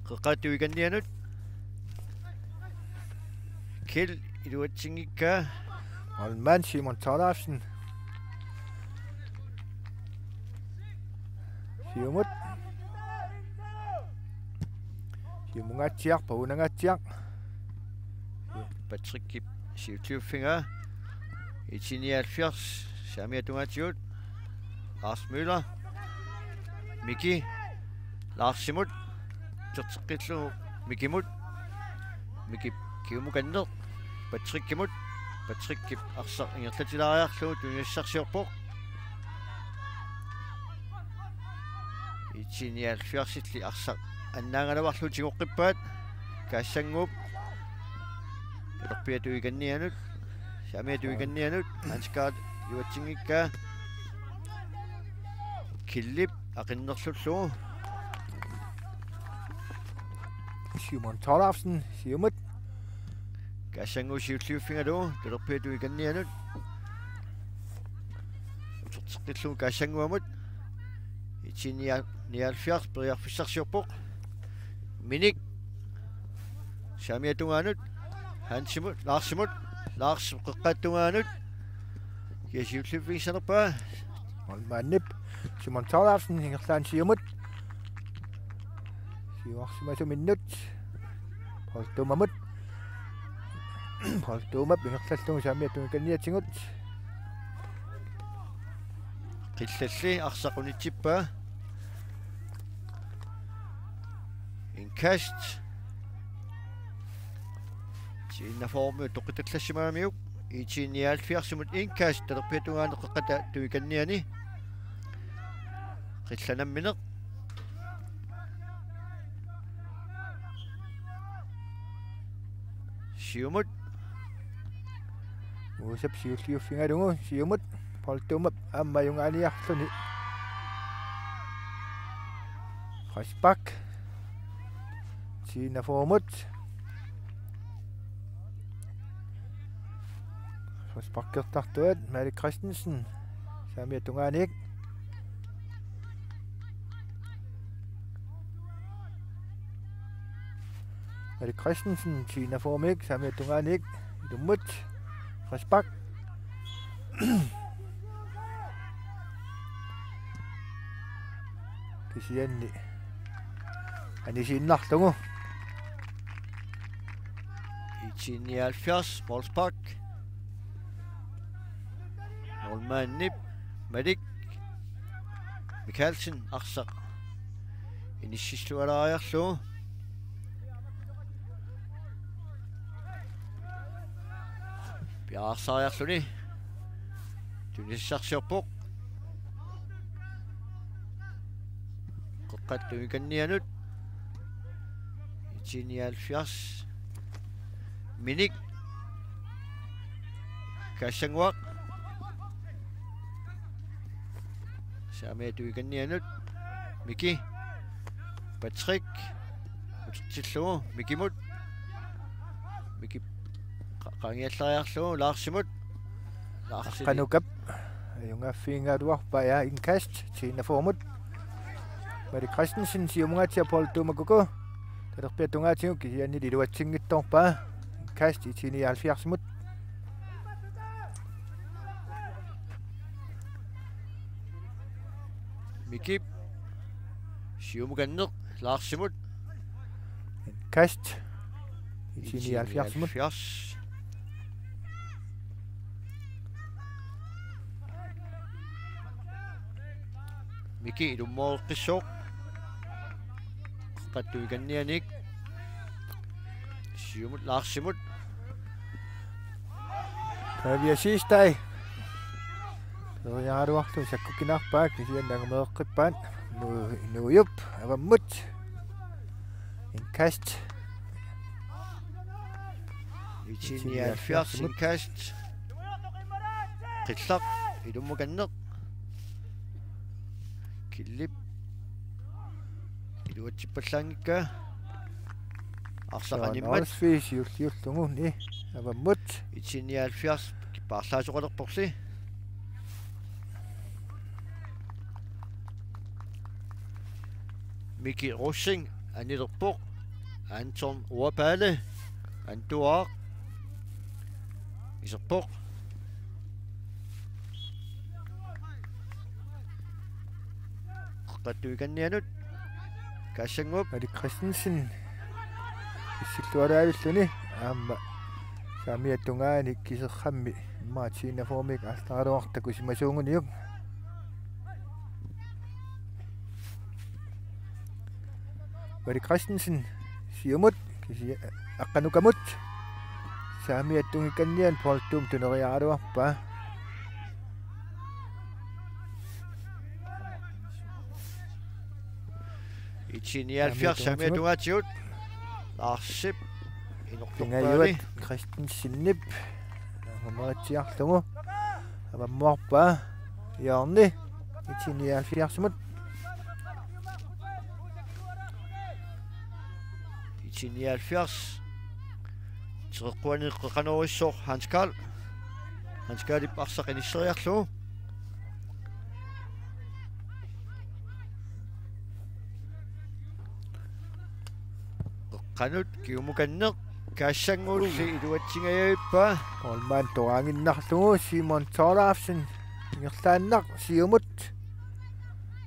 qeqaatuigannianut kil iluatsingikka Alman Simon Tarlafsen siumut siumungatsiaq paunangatsiaq Patrick siutiuffinga itsiniaalfiars saamiatungatiut Lars Møller, Miki, Lars Simut, Tjørtskillu, Miki Mut, Miki Kiumukanner, Patrick Kimut, Patrick Kip Arsar Ingertlatilaariarlu Tunissarsiorpoq. Itsiniaalfiarsitli Arsar annaangalavarlu tigoqqippaat kaassanguup Peterpiatuigannianut, Saamiatuigannianut, Ansgaard Juatsingikka Killip aqinnerlullu Simon Tarlafsen siumut kassangu siulliuffingalu telerpiatuigannianut uterteqqillu kassanguamut itsiniaalfiars periarfissarsiorpoq minik saamiatungaanut hansimut Lars qeqqaattungaanut kiasiulliuffigissanerpaa Almanip Simon Tarlafsen hingerlaan siumut siuarsimatu minnut poltumamut poltumap ingerlallungu saamiattungikanniatingut qillalli arsaqunitsippa inkast sinnaformu toqitallassimaamiuk itsiniaalfiarsimut inkast talerpiatungaanneqqata tuikanniani qillanammineq siumut uusap siulliuffingalungu siumut poltumap ammayungaaniarluni Rasbak sinaformut Rasbakkertartuat Marik Christensen saamiatungaanik Marik Christensen sinaformik saamiatungaanik lummut Rasbak kisianni anisinnarlugu itsiniaalfiars Wolfspark Olmaannip Madik Mikkelsen arsaq inissislualaariarlu Piarsariarluni. Tunissarsiorpoq. Qoqqattuikannianut. Itinialfiars. Minik. Kassangwaq. Saametuikannianut. Miki. Patrick. Utsillugu Mikimut. Miki qangiallariarlugu Laarsimut. Qanukap. Ayungaffiingaluarpa ja inkast tiinnaformut. Mari Christensen siumungatia Paul Tumakuko. Talerpiatungaatigu kisianni liluatsingittorpa. Inkast itinialfiarsimut. Mikip. Siumuganneq Laarsimut. Inkast itinialfiarsimut. Miki ilummoorqissoq. Qattuikannianik. Siumut Laarsimut. Kaviasistai. Yaaruarlu sakkukinarpaak kisiannagumeeqqippaat nuuyup avammut. Inkast Itinialfiars inkast. Qillaq ilummuganneq. Killip. Iluatsippallangikka. Arsaqanimmat. Fiisiulliullungu ni avammut. Itinialfiars kippaarlaasuqalerporli. Miki Rossing anilerpoq. Anton Uapale. Antuaaq. Iserpoq. Qattuikannianut. Kassangup. Mari Christensen. Issilluaraavilluni aamma saamiatungaani kiserrammi maatiinnaformik allararuartaku simasuunguniuk. Mari Christensen siumut kisi aqqanukamut saamiattungikannian Paul Tum tuneriaaruarpa. Itinialfiars saamiatungaatigut. Laarsip inortorpaani Christensenip ngamaatiarlugu avammuarpa yaarni itinialfiarsimut. Itinialfiars tireqquaniqqeqanurissoor Hans Karl. Hans Karl ipparsaqinisseriarlugu. Qanut kiumukanneq kaassangulli iluatsingayuippa. Olman toanginnarlugu Simon Torlafsen ingerlaannaq siumut.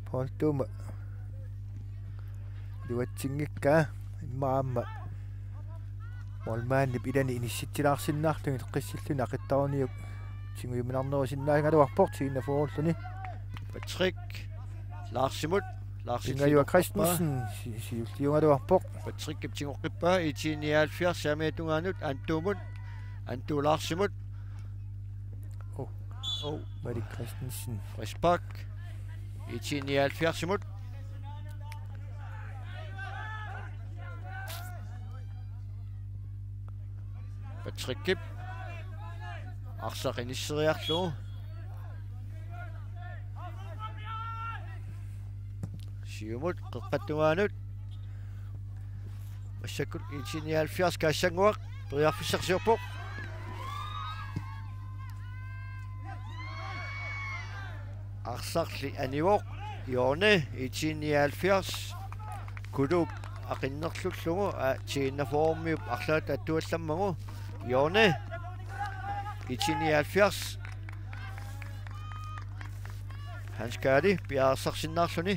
Paul Tum iluatsingikka immaamma Olman ilani inissittilaarsinnarlungi teqqissilluna aqittaruniuk tinguiminarnerusinnaangaluarpoq tiinnafuurulluni. Patrick Laarsimut. Ingayua Christensen siulliungaluarpoq. Patrick kiptingoqqippa itinialfiars saamiatungaanut Antumut. Antu Laarsimut. Mari Christensen. Respak. Itinialfiarsimut. Patrick kip. Arsaqinisseriarlugu. Siumut qeqqattugaanut. Wassakut itinialfiars kaassanguaq periarfissarsiorpoq. Arsarli anivoq yoorne itinialfiars kulup aqinnerlullugu tiinnaformiup arlaat attuallammagu yoorne itinialfiars Hans Karli piaarsarsinnaarluni.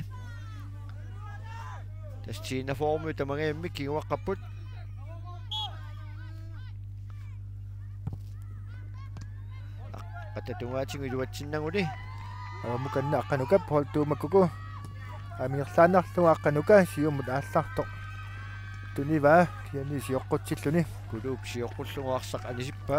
Tastiinnaformiu tamangiimmik kinguaqqapput. Qatatungaatigu iluatsinnaguni. Mukanna aqqanuka Paul Tumakuku amingerlaannarlugu aqqanuka siumut aallartoq tuniva kiani sioqqutilluni kulup sioqqullugu arsaq anisippa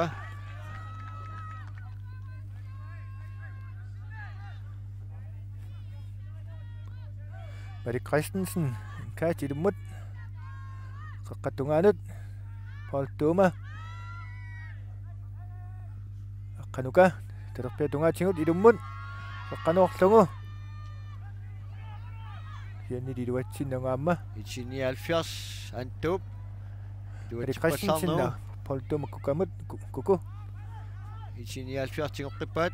Erik Christensen catch idumut qatunganut Paul Tuma qanuka terpe tunga cingut idumut qanorlungu yani di dua cin ngama Ichini Alfias Antop Erik Christensen Paul Tuma kukamut kuku Ichini Alfias tingoqipat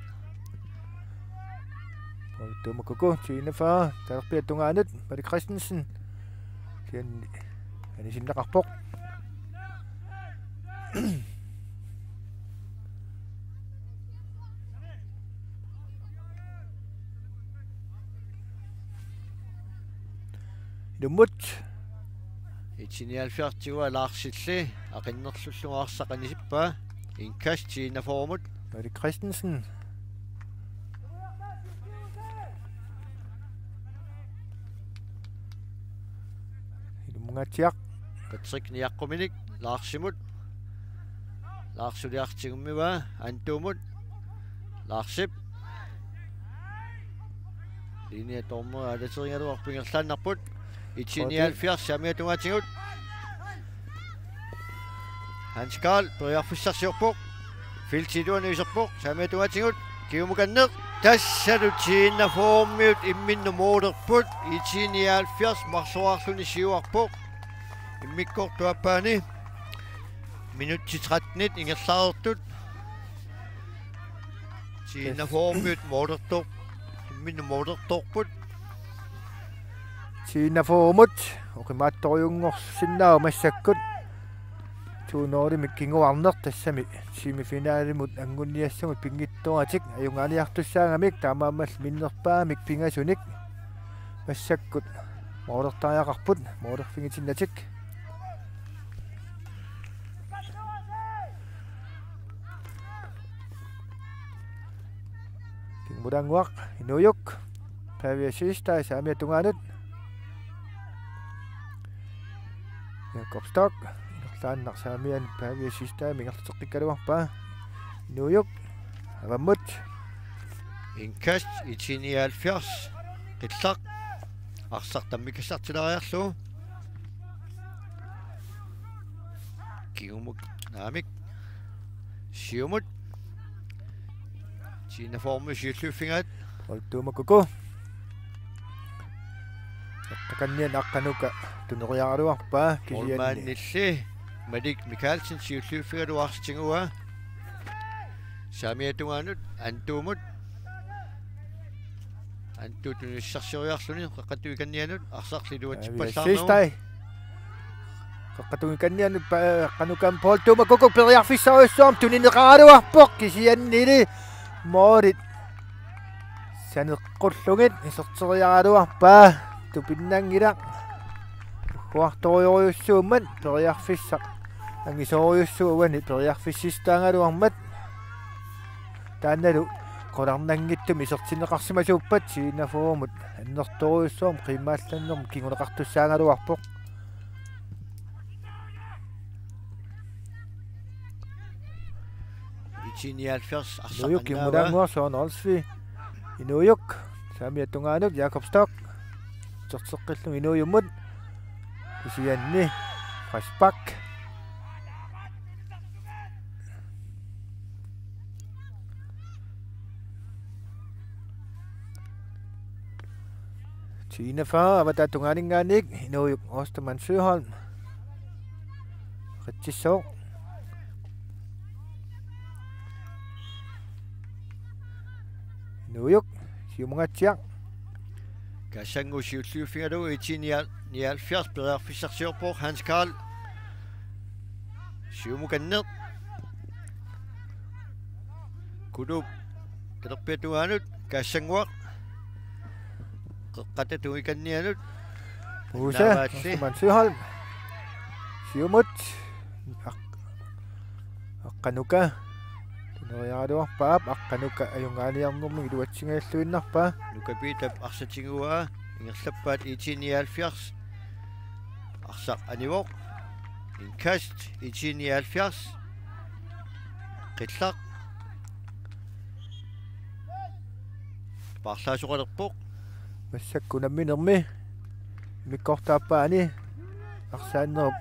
Paul Tuma kuku cinafa terpe tunganut Erik Christensen yani sinakapok Dumut Ichini Alfias tiwa laarsilli aqinnerlulluarssaqanisippa inkas tiinaformut Erik Christensen idumungatiaq Patrick niaqquminik laarsimut laarsuliartigummiwa antuumut laarsip linia tormo alaterigaluarpingerlaannarput Ichini Alfias samiatungatingut Hans Karl periarfissarsiorpoq filtiluani userpoq samiatungatingut kiumukanneq tassалутииннаформиут имминнумуулерпут Ichini Alfias марсуарлуни сиуарпоq иммиккортуаппаани минутти 13 ингерлаарертут тииннаформиут моолертоқ имминнумуулерторпут Tinaformut oqimaattoriungorsinnaa massakkut tuunoori mikkinguarner tassami semifinaalimut angunniassamut pingittuatik ajungaaniartussaangamik taamaammal minnerpaamik pingasunik massakkut moolertariaqarput moolerfingitinnnatik kingmudanguaq inuyuk paviasista saamiatungaanut Jakob Stock inerlaan saamian paviasista mingerteqqikkaluarpa inuyuk avammut inkas Ichini Alfias qillaq arsartammikassartilariarlu kiumuk naamik siumut tiinaformi siulluuffingaat oltuumakuku takannian aqqanuka tuneriaruarpa Olmaannilli Malik Mikkelsen siulluuffigaluarstingua saamiatungaanut antuumut antutuniссарсиуиарлуни qaqqatuikannianut arsarliluatippallaarnuu sistai qaqqatuikannianut qanukan Paul Tumakuku periarfissauissuarm tunineqaaruarpoq kisiannili moorit saneqqullugit iserteriaraluarpa tupinnangilaq huartorioriussuummat periarfissaq angisoriussuuvani periarfissistaangaluarmat taannalu qolarnanngittum isertineqarsimasuuppat siinaformut annertoriussuum qiimmaallannerm kinguneqartussaangaluarpoq Ichini Alfias inuyuk kimmudanguarsuarneralsvi inuyuk saamiatungaanut Jakob Stock terteqqillum inuyummut kisianni Frasbak Tinafa avatatunganinngaanik inuyuk Osterman Søholm qitsissoo inuyuk siumungatsiaq Kassangu siulluuffigalu Ichini Alfias periarfissarsiorpoq Hans Karl siumukanneq kulup kalerpiatuanut kassanguaq qeqqatatuikannianut Usa Osterman Søholm siumut aqqanuka tuneriaruarpaap aqqanuka ajungaaniarnurmi iluatsingailluinnarpa nukapitap arsatingua ingerlappaat Ichini Alfias arsaq anivoq inkast Ichini Alfias qillaq massakkunamminermi Mikkortaappaani arsaannerup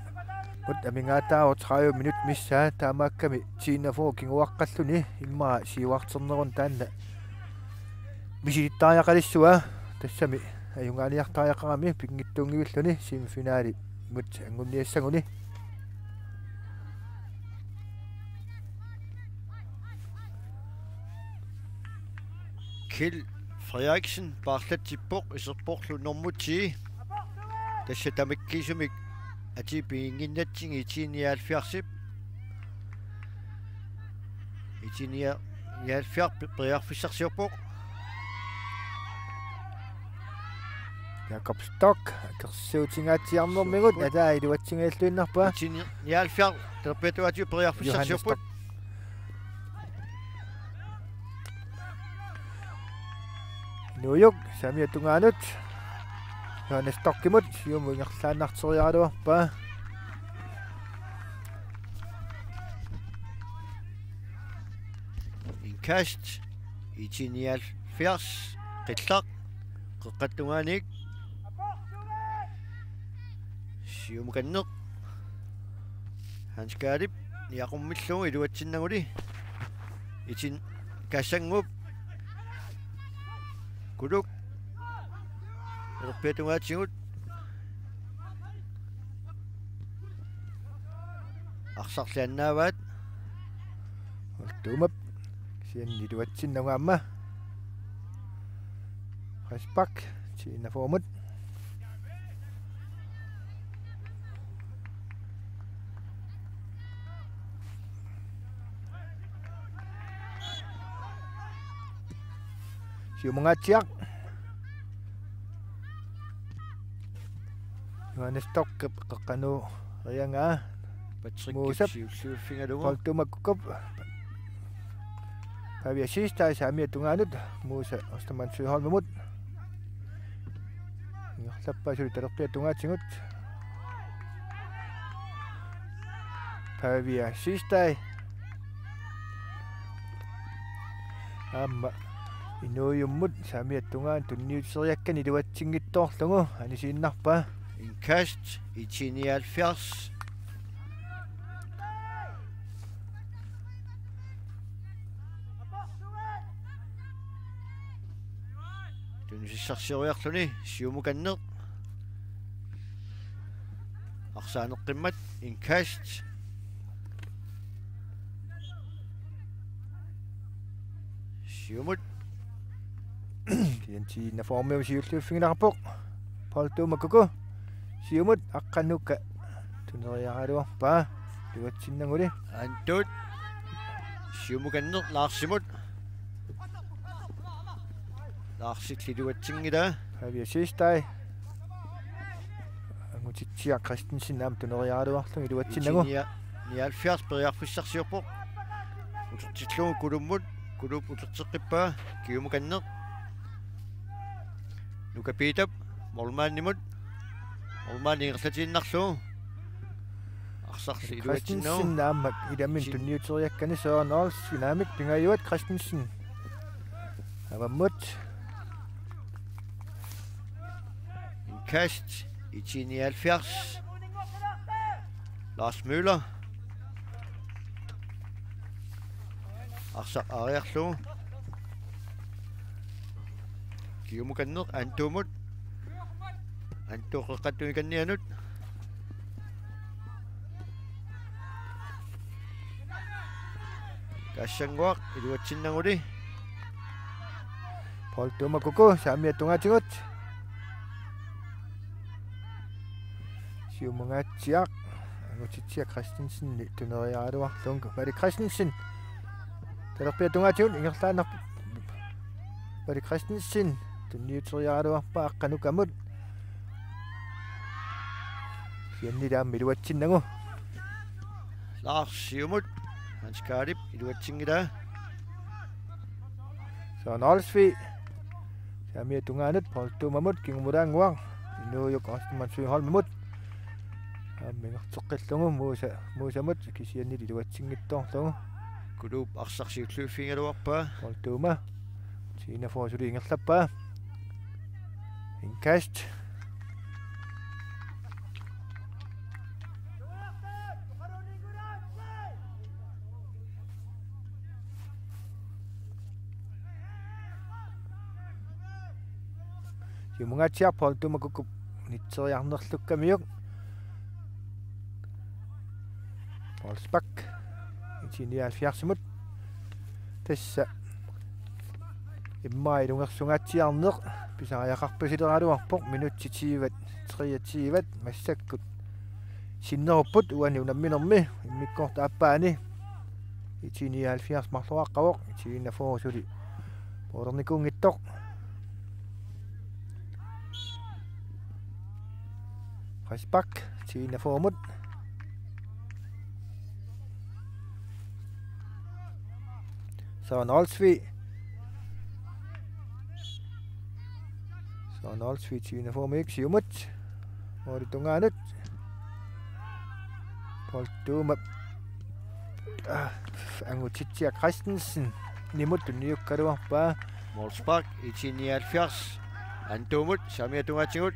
mut amingaataawut 30 minut missaa taamaakkami tiinafoo kinguaqqalluni immaa siuarternerun taanna misilittaajaqalissua tassami ajungaaliartaajaqarami pingittuungivilluni semifinaali mut angunniassaguni Kjeld Frederiksen Bartletippoq iserporlu normuti tassatamikkisumik atipiinginnatsingi itiiniaalfiarsip itiiniaalfiarp priarfissarsiorpoq Jakob Stock kersuutingaatiarnermigut ataa iluatsingeelluinnarpa itiiniaalfiar terpetuatiu priarfissarsiorpoq Nuyuk samia tungaanut Johannes Stockimut siumuingerlaannarterialuarpa inkast itiiniaalfiars qillaq qeqqattungaaniik siumukanneq Hans Kaalip niaqummillagu iluatsinnaguli itin kassangup Kuduk erpetungaatsingut arsarliannaavaat Ultumap sianniluatsinnaguamma Raspak tiinafoomut siumungaatiaq Johannes Stock qaqqanu riangaa Patrick Muusap. siulluuffingalugu Poltumakkukup Pavia siistai saamia tungaanut muusa ostamansuiholmamut ngerlappaasuli talerpia tungaatsingut Pavia siistai amma inuujummut saamia tungaan tunniutiseriakkan iluatsingittoorlugu anisiinnarpa inkast itiiniaalfiars tunusissarsioriarluni siumukanneq arsaaneqqimmat inkast siumut tiinnaformium siulluuffingilarpoq poltumakkuku siumut aqqannukka tuneriaraluarpa luatsinnaguli antut siumukanneq laarsimut laarsilliluatsingila Pavia siistai angutitsiaq Christensen naam tuneriaraluarlung iluatsinnagu niaalfiars periarfissarsiorpoq utertillugu kulummut kulup uterteqqippaa kiumukanneq nukapiitap mormaannimut mormaanniingerlatiinnarlugu arsarli iluatsinnagu Christensen naammak idamin tunniuteriakkani Søren Finaamik pingayuat Christensen avammut inkast itiiniaalfiars Lars Møller arsaq ariarlugu kiumukanneq antuumut antuuqeqqattumikannianut kassanguaq iluatsinnaguli poltumakkuku saamia tungaatsingut siumungaatiaq angutitsiaq Christensen tuneriaraluarlung Mari Christensen talerpia tungaatsingut ingerlaannar Mari Christensen tunniuteriaraluarpa aqqanukamut siannilaammi iluatsinnagu Lars siumut Hans Kaalip iluatsingila Søren Olsvig saamia tungaanut poltumamut kingumulaanguaq inuuyuk ostamansuiholmamut аммигартеққиллугу муусамут кисианнили луатсингитторлугу kulup arsarsiulluuffingaluarpaa полтума синафоосули ингерлаппаа инкаст Siumungatsiaq Paul tumakukup nitseriarnerlukkamiuk Paul Spak itiniaalfiarsimut tassa imma ilungersungatsiarneq pisariaqarpasileraaluarpoq minutsitiivat 3 massakkut sinnerupput uani unamminermi immikkorta appaani itiniaalfiars marluaqqavoq itinafoorusuli Polernikungittoq Spak itinafoormut Søren Olsvig itinafoormiik siumut Mooritungaanut Poltuuma Angutitia Christensen nimut tuniukkaluarpaa Molspark itiniaalfiars antuumut samiatungaatigut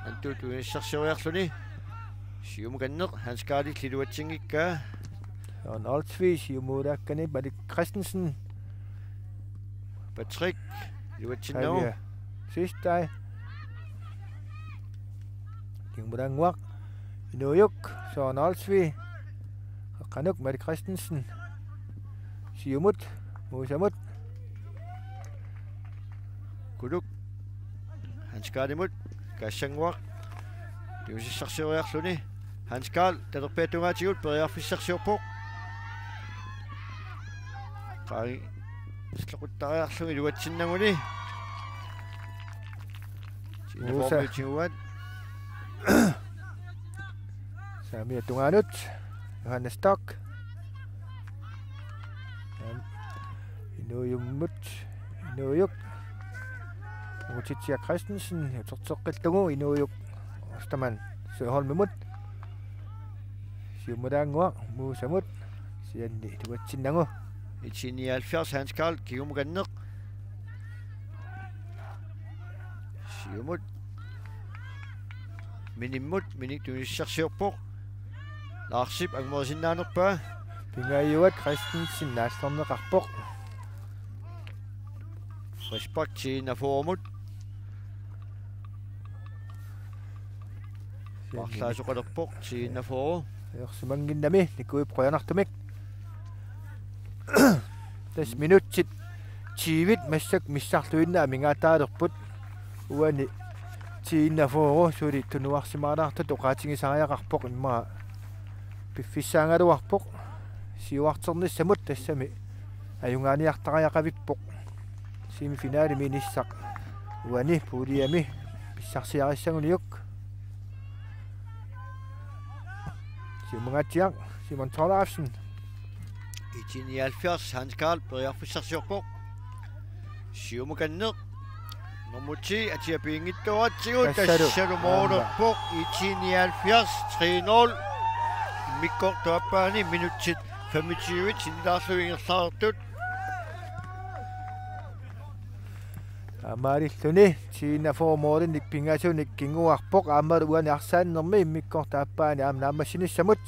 antuut uissarsioriarluni siumukanneq Hans-Karli liluatsingikkaa Søren Olsvig siumuulaakkani Malik Christensen Patrick liluatsinnagu Sistai Kimulanguaq Inuuyuk Søren Olsvig Qanuk Malik Christensen siumut muusamut kuluk Hans-Karlimut kaassanguaq tiusissarsioriarluni Hans-Karl talerpeatungaatigut periarfissarsiorpoq qai slaqutariarlugi iluatsinnaguni Muusa Samia Tunganut Johannes Stock Inuuyuk Mutitia Christensen Tortoqqillugu Inuuyuk Ostaman Søholmimut Siumudaanguaq muusamut sianni tuatsinnagu itiniaalfiars Hans-Karl kigumukanneq siumut minimmut miniktuissarsiorpoq laarsip angmorisinnaanерпаа pingaayuat Christensen naallerneqarpoq Spak tinafoormut parlaasuqalerpoq tinafooru ersumanginnami nikuip qoyanartumik tas minutsit tiivit massak missarluinna mingaataalerput uani tinafooru suli tunuarsimaanaartut oqaatingisariaqarpoq imma piffissaangaluarpoq siuarternissamut tassami ajungaaniartariaqavippoq semifinali minissaq uani puuliami pissarsiarissanguniuk siumangatiaq Simon Torlafsen itiniaalfiars Hans-Karl periarfissarsiorpoq siumukanneq Nomuti atiapiingittuatsigut tassalumoorlerpoq itiniaalfiars 3-0 mikkortuappaani minutsit 25 sinnaarluingerlaartut Amarilluni tinafoormoorinnik pingaasunik kinguarpoq aammalu uani arsaannermi immikkortaappaani aamnaammassinissamut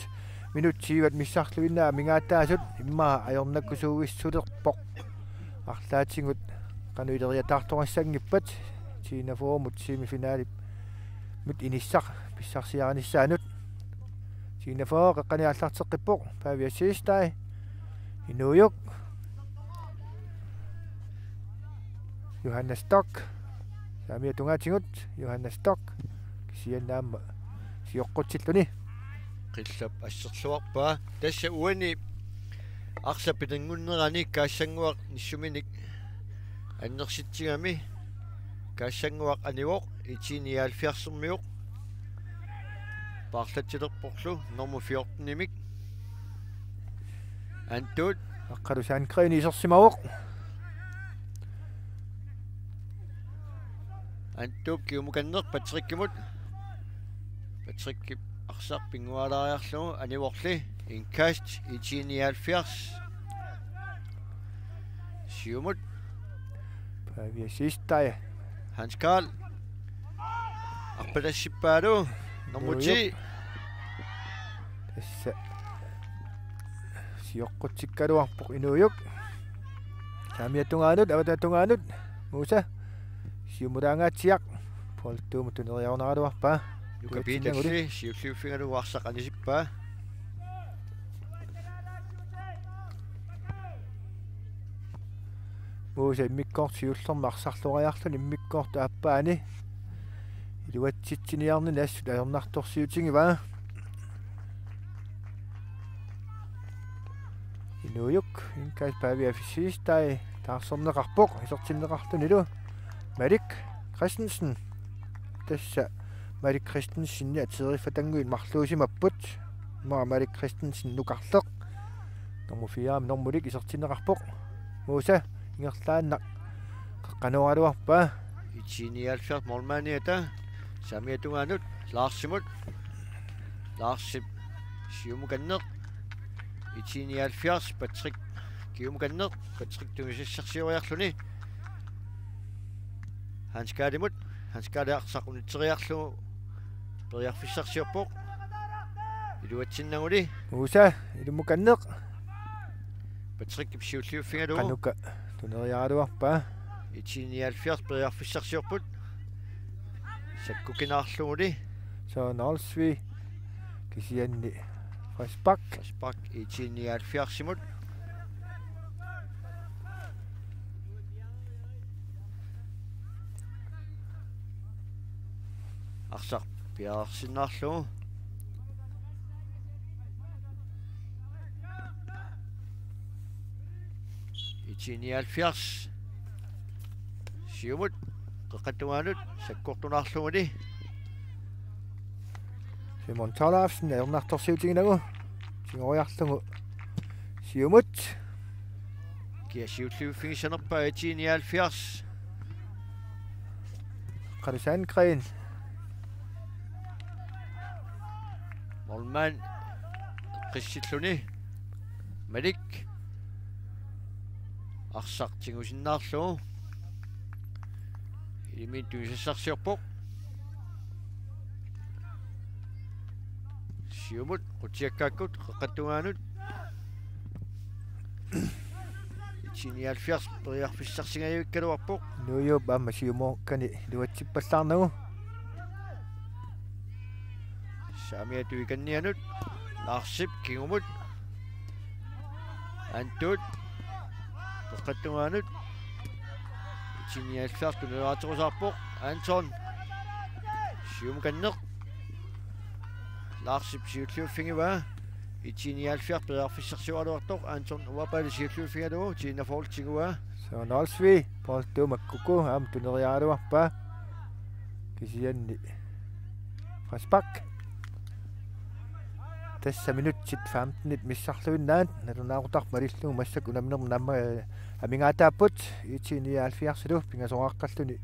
minutsiivat missarluinnaa mingaataasut imma ajornakkusuuissulerpoq арлаатингут кануилериатаарторассангиппат тинафоомут семифиналип мут иниссақ писсарсиараниссаанут тинафоо қаққаниаллартеққиппоқ павиасистай инуйук Johannes Stock Samia Tungaatigut Johannes Stock kisiannaamma siоққутсиллуни qillap assерluarpaa tassa uani арлапитангуннерани каассангуақ ниссуминик аннерситсигами каассангуақ аниоқ итиниaalfiarsermiuq paarlatilерпорлу норму 14-нимик антут аққалусаан креини исерсимавоқ антуп киумуканнер патриккимут патриккип арсақ пингуалаариарлугу аниворли инкаст итиниaalfiars siumut павиасистай Hans-Karl арпалассиппаалу нормути тасса сиоққутсиккалуарпоқ инуйук Samia Tungaanut авататунгаанут муса сиумулаангаатсиақ Poltuum tuneriarunaraluarpa. Luka piitalli siulliuffingalu uarsaqanisippa. Muuse immikkort siullermarsarloriarlun immikkort aappaani. Iluatsitsiniarni nassut ajornartorsiutingiva. Inujuk inkas pavia fisistai taarsorneqarpoq isortinneqartunilu Malik Christensen tassa Malik Christensen aterifatanguin marluusimapput Malik Christensen nukarleq nummer 4 nummulik isortinneqarpoq Musa ingerlaannaq qaqqanualuarpa Itinialfiart mormaaniata samiatungaanut laarsimut laarsip siumukanneq Itinialfiars Patrick kiumukanneq Patrick tumisissarsioriarluni Hanskaalimut hanskaaliaqsaquniteriarlu periarfissarsiorpoq iluatsinnaguli Musa ilumukanneq Patrick kipsiulliuffingalu qanuka tunerialuarpa Itinialfiars periarfissarsiorput sakkukinaarluguli så Nolsvi kisianni Frisbak Spak Itinialfiarsimut Arsaq piarsinnaarlugu Itinialfiars siumut qeqqattugaanut sakkortunaarluguli Simon Tolafsen ajornartorsiutinginagu singoriarlugu siumut kiasiulliuffingisanerpa Itinialfiars Qalusangren Molman qissilluni Malik arsaqtingusinnaarlugu Ilimin tuisissarsiorpoq siumut qutiakkaakkut qeqqattugaanut Itinialfiars periarfissarsingajuikkaluarpoq nuyu bamma siumokkani luatsippallarnagu saamiatuikannianut laarsip kingumut antut qeqqattugaanut Itinialfiars tuneraatiqusarpoq Anton siumukanneq laarsip siulliuffingiva Itinialfiars periarfissarsiualuartoq Anton uapali siulliuffingalugu tiinnaforultiguva så Nolsvi poltuumakkuku am tunerialuarpa kisianni Frisbak tassa minutsit 15 missarluinnaat nalunaaqutaq malillugu massak unamner namma amingaataaput Itinialfiarsilu pingasoqaqqalluni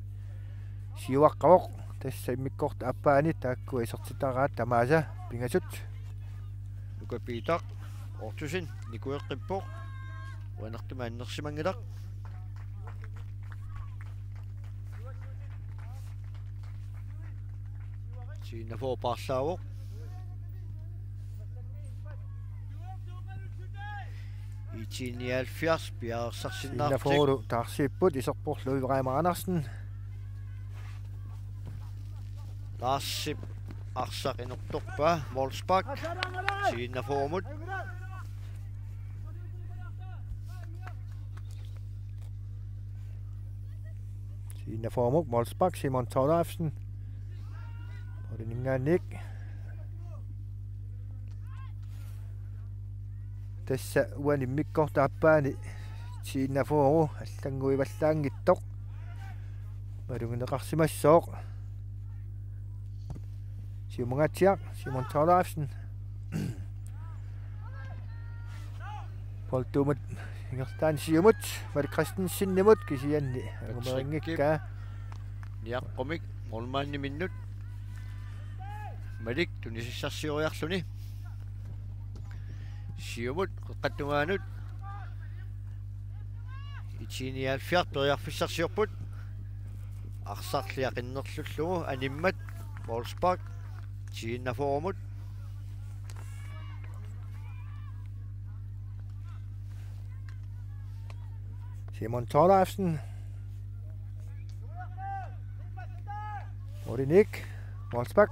siuaqqavoq tassa immikkort appaani taakku isortitaraat tamaasa pingasut Lukapiitaq ortusin nikueqqippoq uanertuma annersimangilaq siinnafoorpaarlaavoq Itinialfiars piaarsarsinnaartik innaforu taarsiipput isorporlu Iveraima Andersen laarsip arsaq inertorpa Molsbak siinnafoormut innaformuk Molsbak Simon Tolafsen Oliningaanik tassa uani mikkortaappaani siinnaforu аллангуиваллаангиттоq малугинеқарсимассооq siumungatiaq Simon Tolafsen poltuumat ingertaan siumut Malik Christensen nimut kisianni agumeriнгиккаа niaqqumik molmaanni minnut Malik tunisissarsioriarluni siumut qeqqattugaanut Itinialfiars periarfissarsiorput arsarliaqinnerlullugu animmat Wolfsburg tiinnafoormut Simon Tolafsen Orinik, Wolfsbak.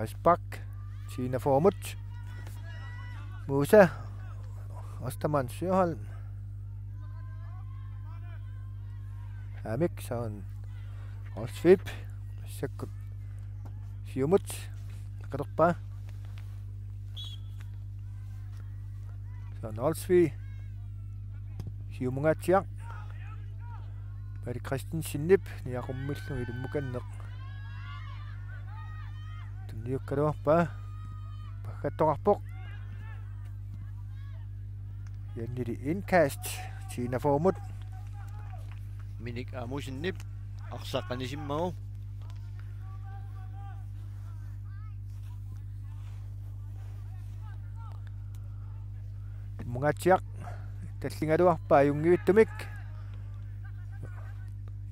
Resbak, Tina Formut, Musa, Ostermann Sørholm, Amik, sådan Rolfsvip, Sekund, Fjumut, Kadokba, sådan Olsvi, Fjumungatiak, Mette Christensen Nip, Niarummillu i det mukanner. Niukado pa pagkatorpok yan di incast Tina Formut Minik amusin nip aksakanisim mo mga tiyak tatlingado pa yung itumik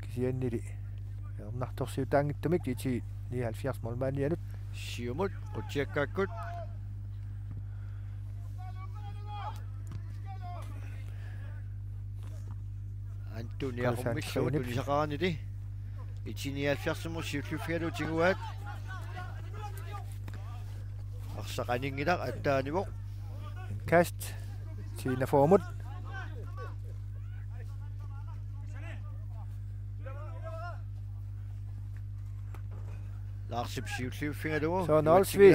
kasi yan di naktorsiutang itumik di ni halfias molmani anut Siumut Utsiakakut Antoni Arummillu tunisaqaranili itinialfiarsumu siullufialu tiguat arsaqaningilaq attaanivoq cast Tina Formut laarsip siulluuffingalugu so Olsvi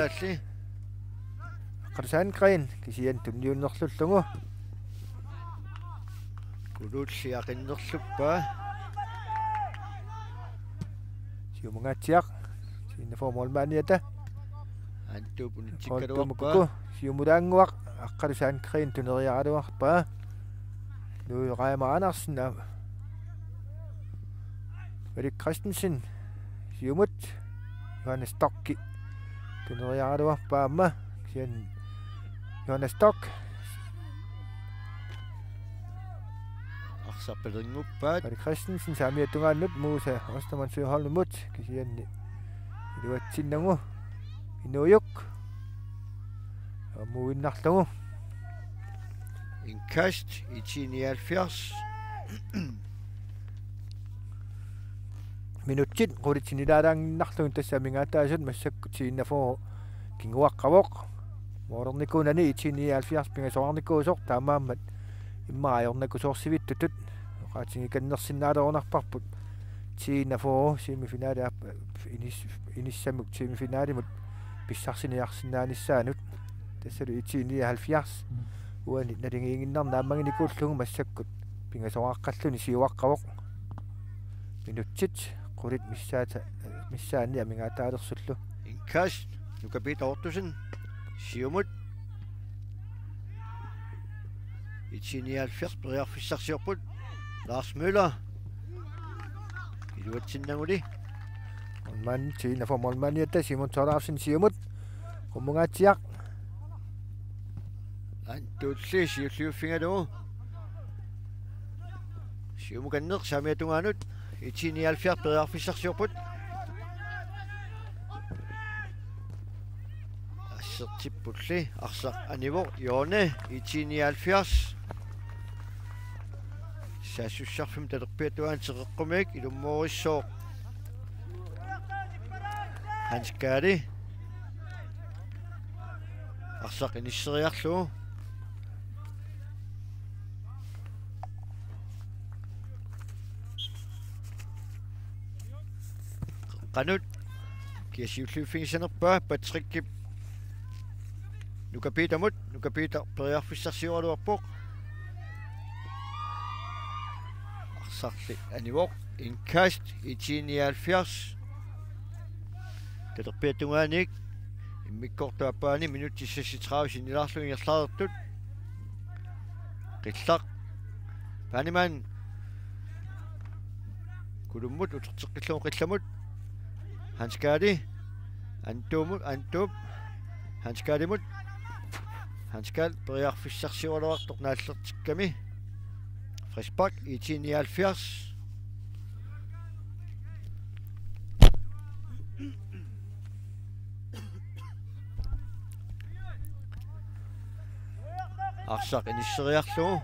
Qarsangren kisian tumniunnerlullugu kuluulliaqinnerluppa siumungatiaq Tina Formulmaaniata antuup unitsikkaluarpa siumulaanguaq Qarsangren tuneriaqaluarpa nuuqaamaanarsinna Mette Christensen siumut Johannes Stokki tuneriaqaluarpa amma sian Johannes Stok arsarpelerinnguppaat Mette Christensen saamiatungaannut Musa Ostermann Sørholm kisianni iluatsinnagu inuuyuk muinnarlugu inkast itinialfiars minutsit qulitsinilaalanginnarlugun tassamingaataasut massakkutiinnafu kinguaqqavoq moornernikunani itinialfiars pingasoarnikuusoq taamaammat immaajornakusoorsivittutut oqaatingikannersinnaaleornarparput tiinnafu semifinaali inissamuk semifinaalimmut pissarsiниарсинааnissaanut tassalu itinialfiars uani nalingiinginnarnaammanginikuullugu massakkut pingasoaqalluni siuaqqavoq minutsit qulit missaanni amingaataalersullu inkast nukapita ortusen siumut itinialfiars periarfissarsiorput Lars Møller iluatsinnaguli man Tina Formulmaaniata Simon Torlarsen siumut qummungaatiaq antuulli siulluuffingalugu siumukanneq saamiatungaanut itinialfiars periarfissarsiorput assertippulli arsaq anivoq Joone itinialfiars saasussaarfim talerpiatuaan teqeqqumik ilummoorissooq Hans Kari arsaq inisseriarlugu qanut kiasiulluuffingisanerpaa patrikkip nukapiitamut nukapita periarfissarsiualuarpoq arsarli anivoq inkast itinialfiars talerpiatungaaniik immikkortuappaani minutissassi30 sinilaarlugu ingerlaadertut qillaq paaniman kulummut uterteqqillugu qillamut Hans Kari antuup Hans Karimut Hans Kal periarfissarsiualuartoq naallertikkami Frisbak itinialfiars Arsaq inisseriarlugu.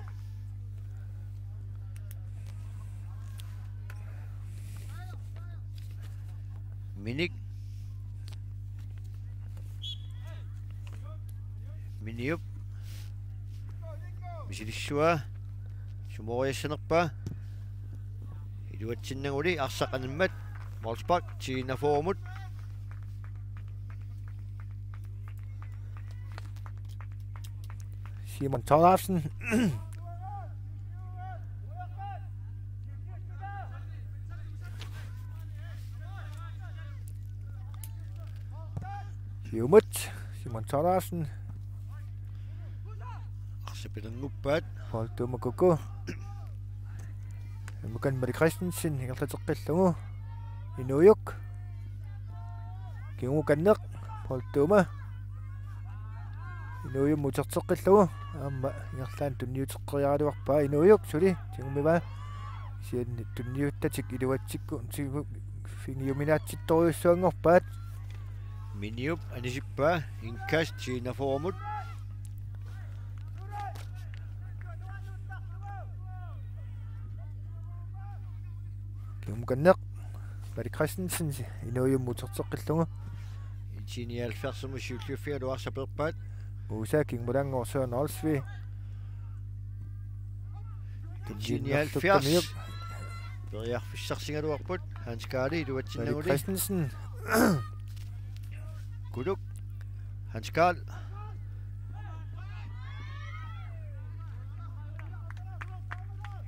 Minik. Miniup. Misilissua. Sumoriassanerpa. Iluatsinnaguli arsaqanimmat. Molspark tiinnafoormut. Simon Torlafsen. Siumut. Simon Torlafsen. Arsapilanguppaat. Poltumakukku. Mukan Mari Christensen ingerlateqqillugu. Inuyuk. Kingukanneq. Poltuma. Inuyum muterteqqillugu. Amma ingerlaan tunniuteqqerialuarpaa inuyuk suli tingumiva. Sian tunniuttatik iluatsikku tigu fingiuminaatittoriussuangorpaat. Miniup anisippaa inkas tiinnafoormut. Kingukanneq. Mari Christensen inuyum muterteqqillugu. Tiinialfersumu siulliuffialuarsaperpaat. Musa kingmudanngor Søren Olsvi. Tiinialfiars. Periarfissarsingaluarput Hans Kaali iluatsinnaguli. Mari Christensen. Kuluk. Hans Kaal.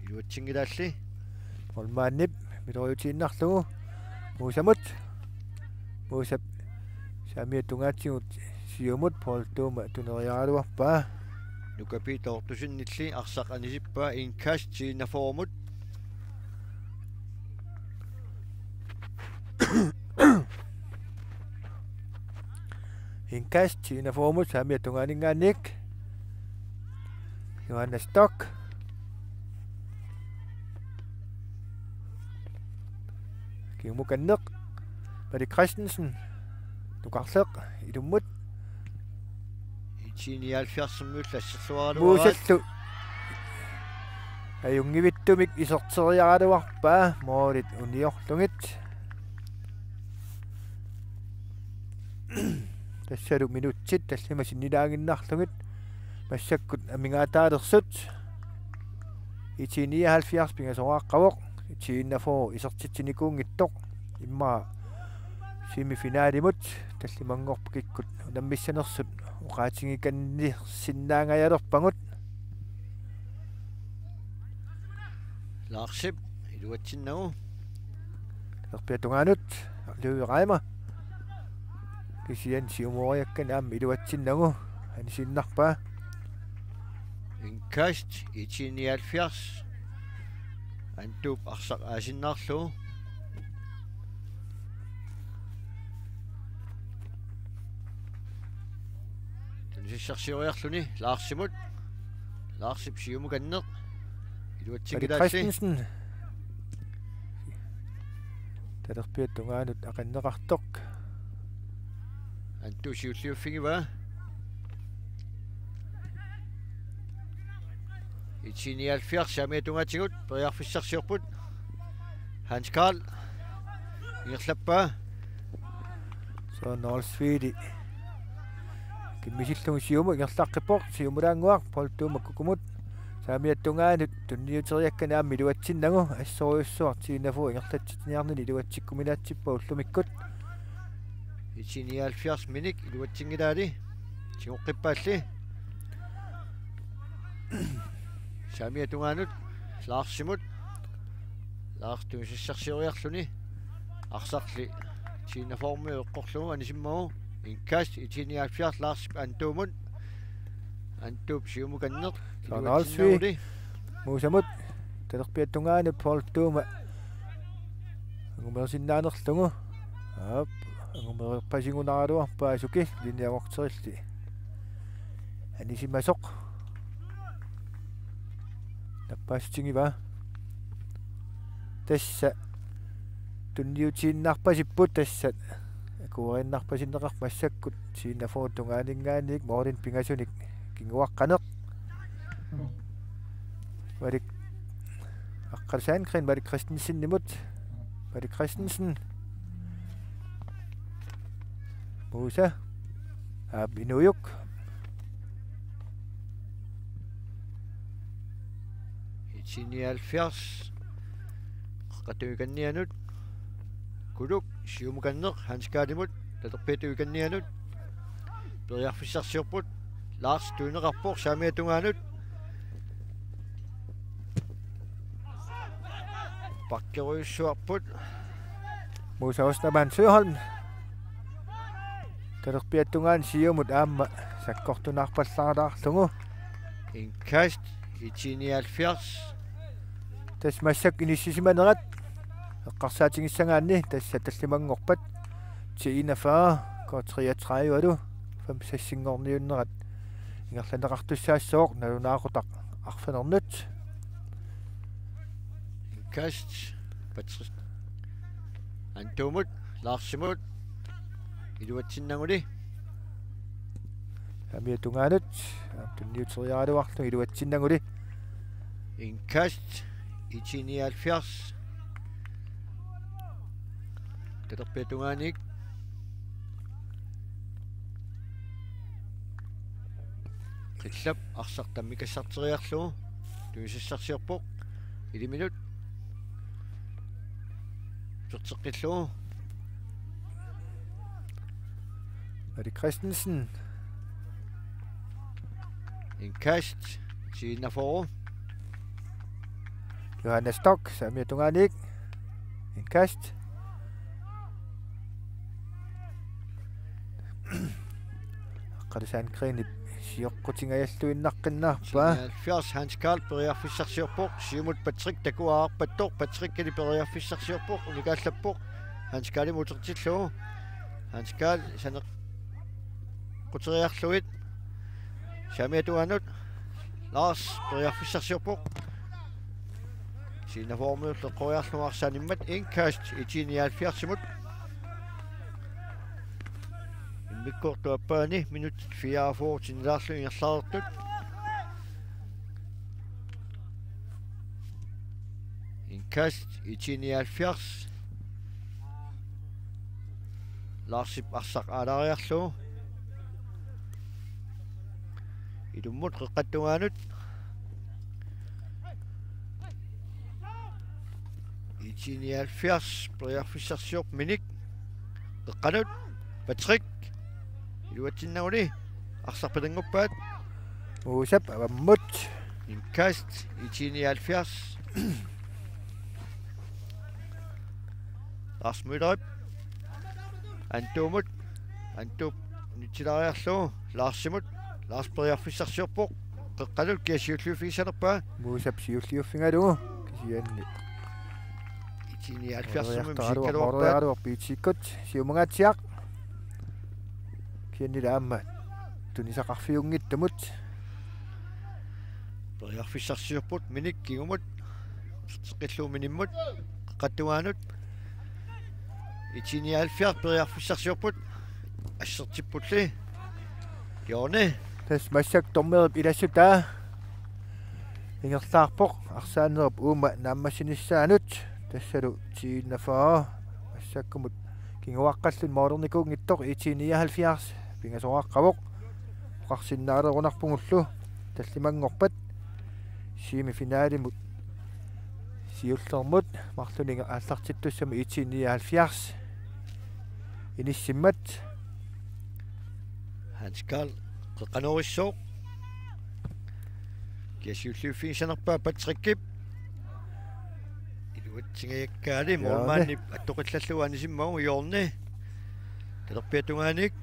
Iluatsingilalli. Olmaannip mitoriutiinnarlugu. Musamut. Musap saamiatungaatsigut siumut poltuuma tuneriaaluarpaa. Nukapi tortusinnilli arsaq anisippaa inkas tiinnafoormut. Inkas tiinnafoormut saamiatungaaningaanik. Johannes Stock. Kingukanneq. Mari Christensen. Nukarleq ilummut. Tiinialfiarsimmuullassерluaraluaraat. Muusallu. Ajungivittumik isorteriaraluarpaa moolit uniorlungit. Tassalu minutsit tallima sinnilaanginnarlungit. Massakkut amingaataalerсут. Itiiniahalfiars pingasoraqqavoq. Itiinnafor isortitsinikuungittoq. Imma semifinaalimut tallimangorpikikkut unammissanersut uqaatingikanni sinnaangayalerpangut. Laarsip iluatsinnagu. Erpiatungaanut arluueraima. Kisian siumoriakkan aam iluatsinnagu anisinnarpaa. Inkast itiinialfiars. Antuup arsaq aasinnaarlugu. Sissarsioriarluni laarsimut. Laarsip siumukanneq. Iluatsingilaassi. Christensen. Talerpiatungaanut aqanneqartoq. Antu siulliuffigiva. Itiinialfiars saamiatungaatigut periarfissarsiorput. Hans Karl. Ingerlappaa. Søren Olsvidi. Kimmisillugu siumu ingerlaqqippoq siumulaanguaq poltuumakkukumut saamiattungaanut tunniuteriakkana aammi iluatsinnagu assoriussuar tiinnafu ingerlatsitiniarnuni iluatsikkuminaatsippa ullumikkut. Itiinialfiars minik iluatsingilaali. Tinguqqippaалли. Saamiatungaanut laarsimut. Laartu sissarsioriarluni. Arsarli tiinnaformi eqqorlugu anisimmagu. Inkas itiinialfiars laarsip antuumun. Antuup siumukanneq. Søren Olsvi. Muusamut talerpiatungaanut poltuuma. Angumersinnaanerlugu. Aap. Angumererpasingunaraluarpaa suki linniaqorterilli. Anisimasoq. Nappaastingiva. Tassa tunniutiinnarpasipput tassat kuurinnarpasinneqar massakkut siinnafuutungaaningaanik moorlin pingasunik kinguaqqaneq Var det Chris Sandgren, var det Christensen imod? Var det Christensen? Musa. Abinuyuk. Itinialfiars. Qatuikannianut. Kuluk siumukanneq hanskaalimut taterpituikannianut. Periarfissarsiorput Lars tuineqarpoq saamiatungaanut. Pakkeruissuarput. Musa Ostaman Søholm. Taterpiattungaan siumut aamma sakkortunarpallaarlaarlugu. Inkast itinialfiars. Tas massak inissisimanerat. Eqqarsaatingissangaanni tassa tallimangorpat 41 ko 33 alu 5-6-ngorniunnerat ingerlaneqartussaassooq nalunaaqutaq arfanernet. Inkast patris antumut Larsimut iluatsinnanguli. Amiatungaanut tunniuteriaaluarlu iluatsinnanguli. Inkast itinialfiars. Taterpiatungaanik. Qillap arsartammikassarteriarlugu tuisissarsiorpoq 1 minut. Sorteqqillugu. Var det Christensen? Inkast Sinaforu. Johannes Stock, Samiatunganik. Inkast. Chris Sandgren siorqutigajalluinnaqqinnaarpa. Firs Hans Karl periarfissarsiorpoq siumut Patrick takuaarpattoq Patrick-kali periarfissarsiorpoq unikaallappoq Hans Karl mutertillugu. Hans Karl saneq quteriarluit saamiatuanut Lars periarfissarsiorpoq Sinaformuut leqqoriarluarsaanimmat Inkast itinialfiarsimut. Mikkortuappaani minut 44 tinlaarlu ingerlaartut. Inkast itinialfiars. Larsip arsaq aalaariarlugu. Ilummut qeqqattungaanut. Itinialfiars periarfissarsiorp minik. Qeqqanut Patrick iluatsinnaguli arsarpatanguppaat. Musap avammut. Inkast itinialfiars. Lars Møderup. Antumut. Antup nitsilariarlugu. Larsimut. Lars periarfissarsiorpoq qeqqanut kiasiulluufiisanerpaa. Musap siulliuffingalugu kisianni. Itinialfiarsumu misikkaluarpa piitsikut siumangatsiaq. Kianni laamma tunisaqarfiungittumut. Periarfissarsiorput minik kingumut. Qilluuminimmut qeqqattugaanut. Itinialfiars periarfissarsiorput assertippulli. Joone. Tas massak tormerup ilassutaa. Ingerlaarpoq arsaanerup uuma naammassinissaanut. Tassalu 44 massakkumut kinguaqqallun modernikuungittoq 79 pingasoraqqavoq qarsinnaaleruunarpungullu tallimangorpat semifinaalimut siullermut marluninga aallartittussama 79 inissimmat Hans Karl qeqqanurissuuq kiasiulluufiisanerpaa Patrick iluatsigajakkaali muulmaanni attoqillallugu simmagu iorni talerpiatungaanik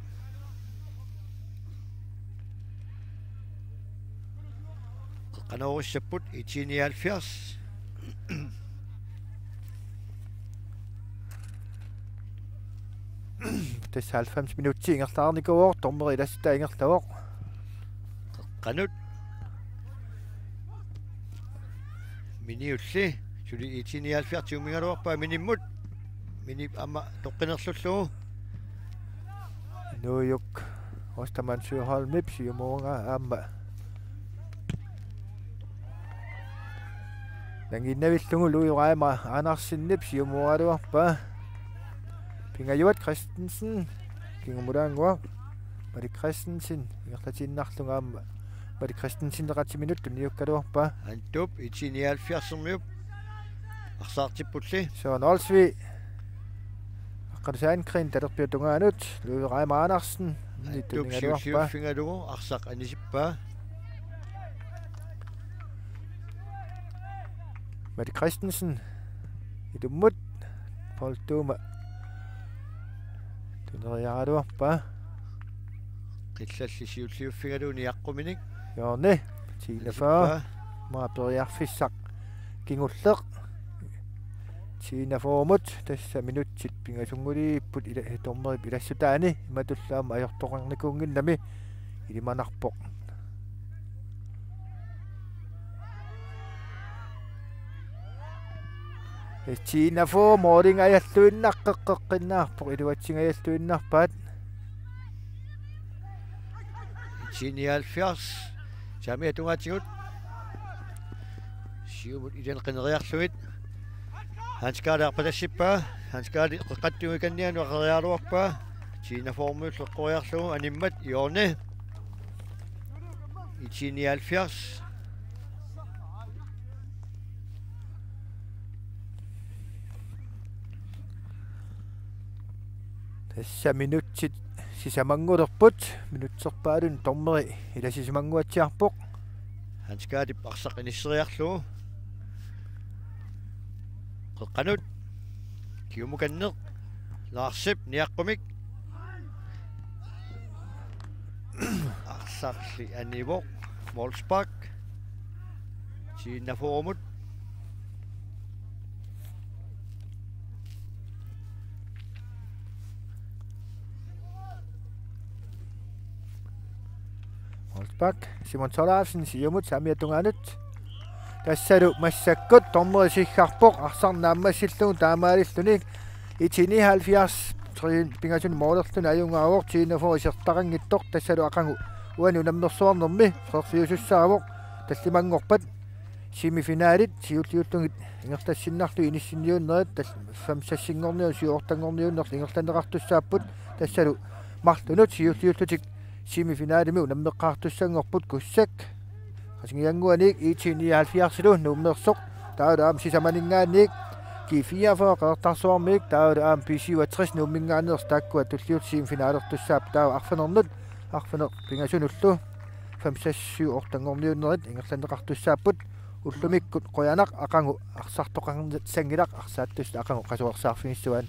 qeqqanurissapput 79 90 minuutsi ingerlaarnikuuor tormeri ilasstaa ingerlavuq qeqqanut miniulli suli 79 tiumingaluarpaa minimmut mini amma toqqinerlullugu Nuuyuk Ostaman Søholmip siumuunga aamma Nanginnavillungu luiuraima aanarsinnip siumualuarpa Pingayuat Christensen kingumulaanguaq Mari Christensen ingerlatinnarlungaamma Mari Christensen 30 minuttun niukkaluarpa Antup itinialfiarsermiup Arsaartippulli Søren Olsvig Aqqalusaankrin talerpiutungaanut luiuraima aanarsen Antup siulliuffingalugu arsaq anisippa Mari Christensen idummut Poltuma tuneriaraluarpa qillalli siulliuffingalugu niaqquminik Jorne Tina maaperiarfissaq kingulleq Tina-foomut tassa minutsit pingasunguliipput ila tormerip ilassutaani imatullaama ajortoqarnikuunginnami ilimanarpoq Tina-foo mooringajalluinnaqqeqqeqqinnaarpoq iluatsingajalluinnarpaat Itinialfiars Saamiatungaatigut siumut ilan qineriarluit Hanskaaliarpatassippa Hanskaali qeqqattumikannianu aqerialuarpa Tina-foormuut leqqoriarlugu animmat Jorne Itinialfiars Tassa minutsit sisamangulerput minutserpaalun tormeri ila sisamanguatsiarpoq Hanskaadip arsaq inisseriarlugu qeqqanut kiumukanneq laarsip niaqqumik arsaqli anivoq Wolfsburg Tina-foormut Wolfsburg Simon Tolarsen siumut saamiatungaanut Tassalu massakkut tormeri siggarpoq arsarnaammassillugu taamaalillunik itini 70 pingasun moolerlun ajungaavoq Tina-foo isertaqangittoq tassalu aqangu uanu nammersuarnermi Frederiksussaavoq tallimangorpat semifinaalit siulliullungit ingertassinnarlu inissinniunnerit tal 5-sassingorniu siuortangorniunnerlu ingertaneqartussaapпут tassalu marlunut siulliullutik semifinaalimi unammeqqaartussangorput kussak qasingianguanik itinialfiarsilu nuummersoq taulaam sisamaningaannik ki 44 qeertarsuarmik taulaam PC60 nuummingaaners taakkua tulliut semifinaalertussaap taa arfaneq pingasunullu 5-7 ortangorniunnerit ingertaneqartussaapпут уллумиккут qoyanaq aqangu arsartoqarnit sangilaq arsaattus aqangu qasuarsaarfinissuan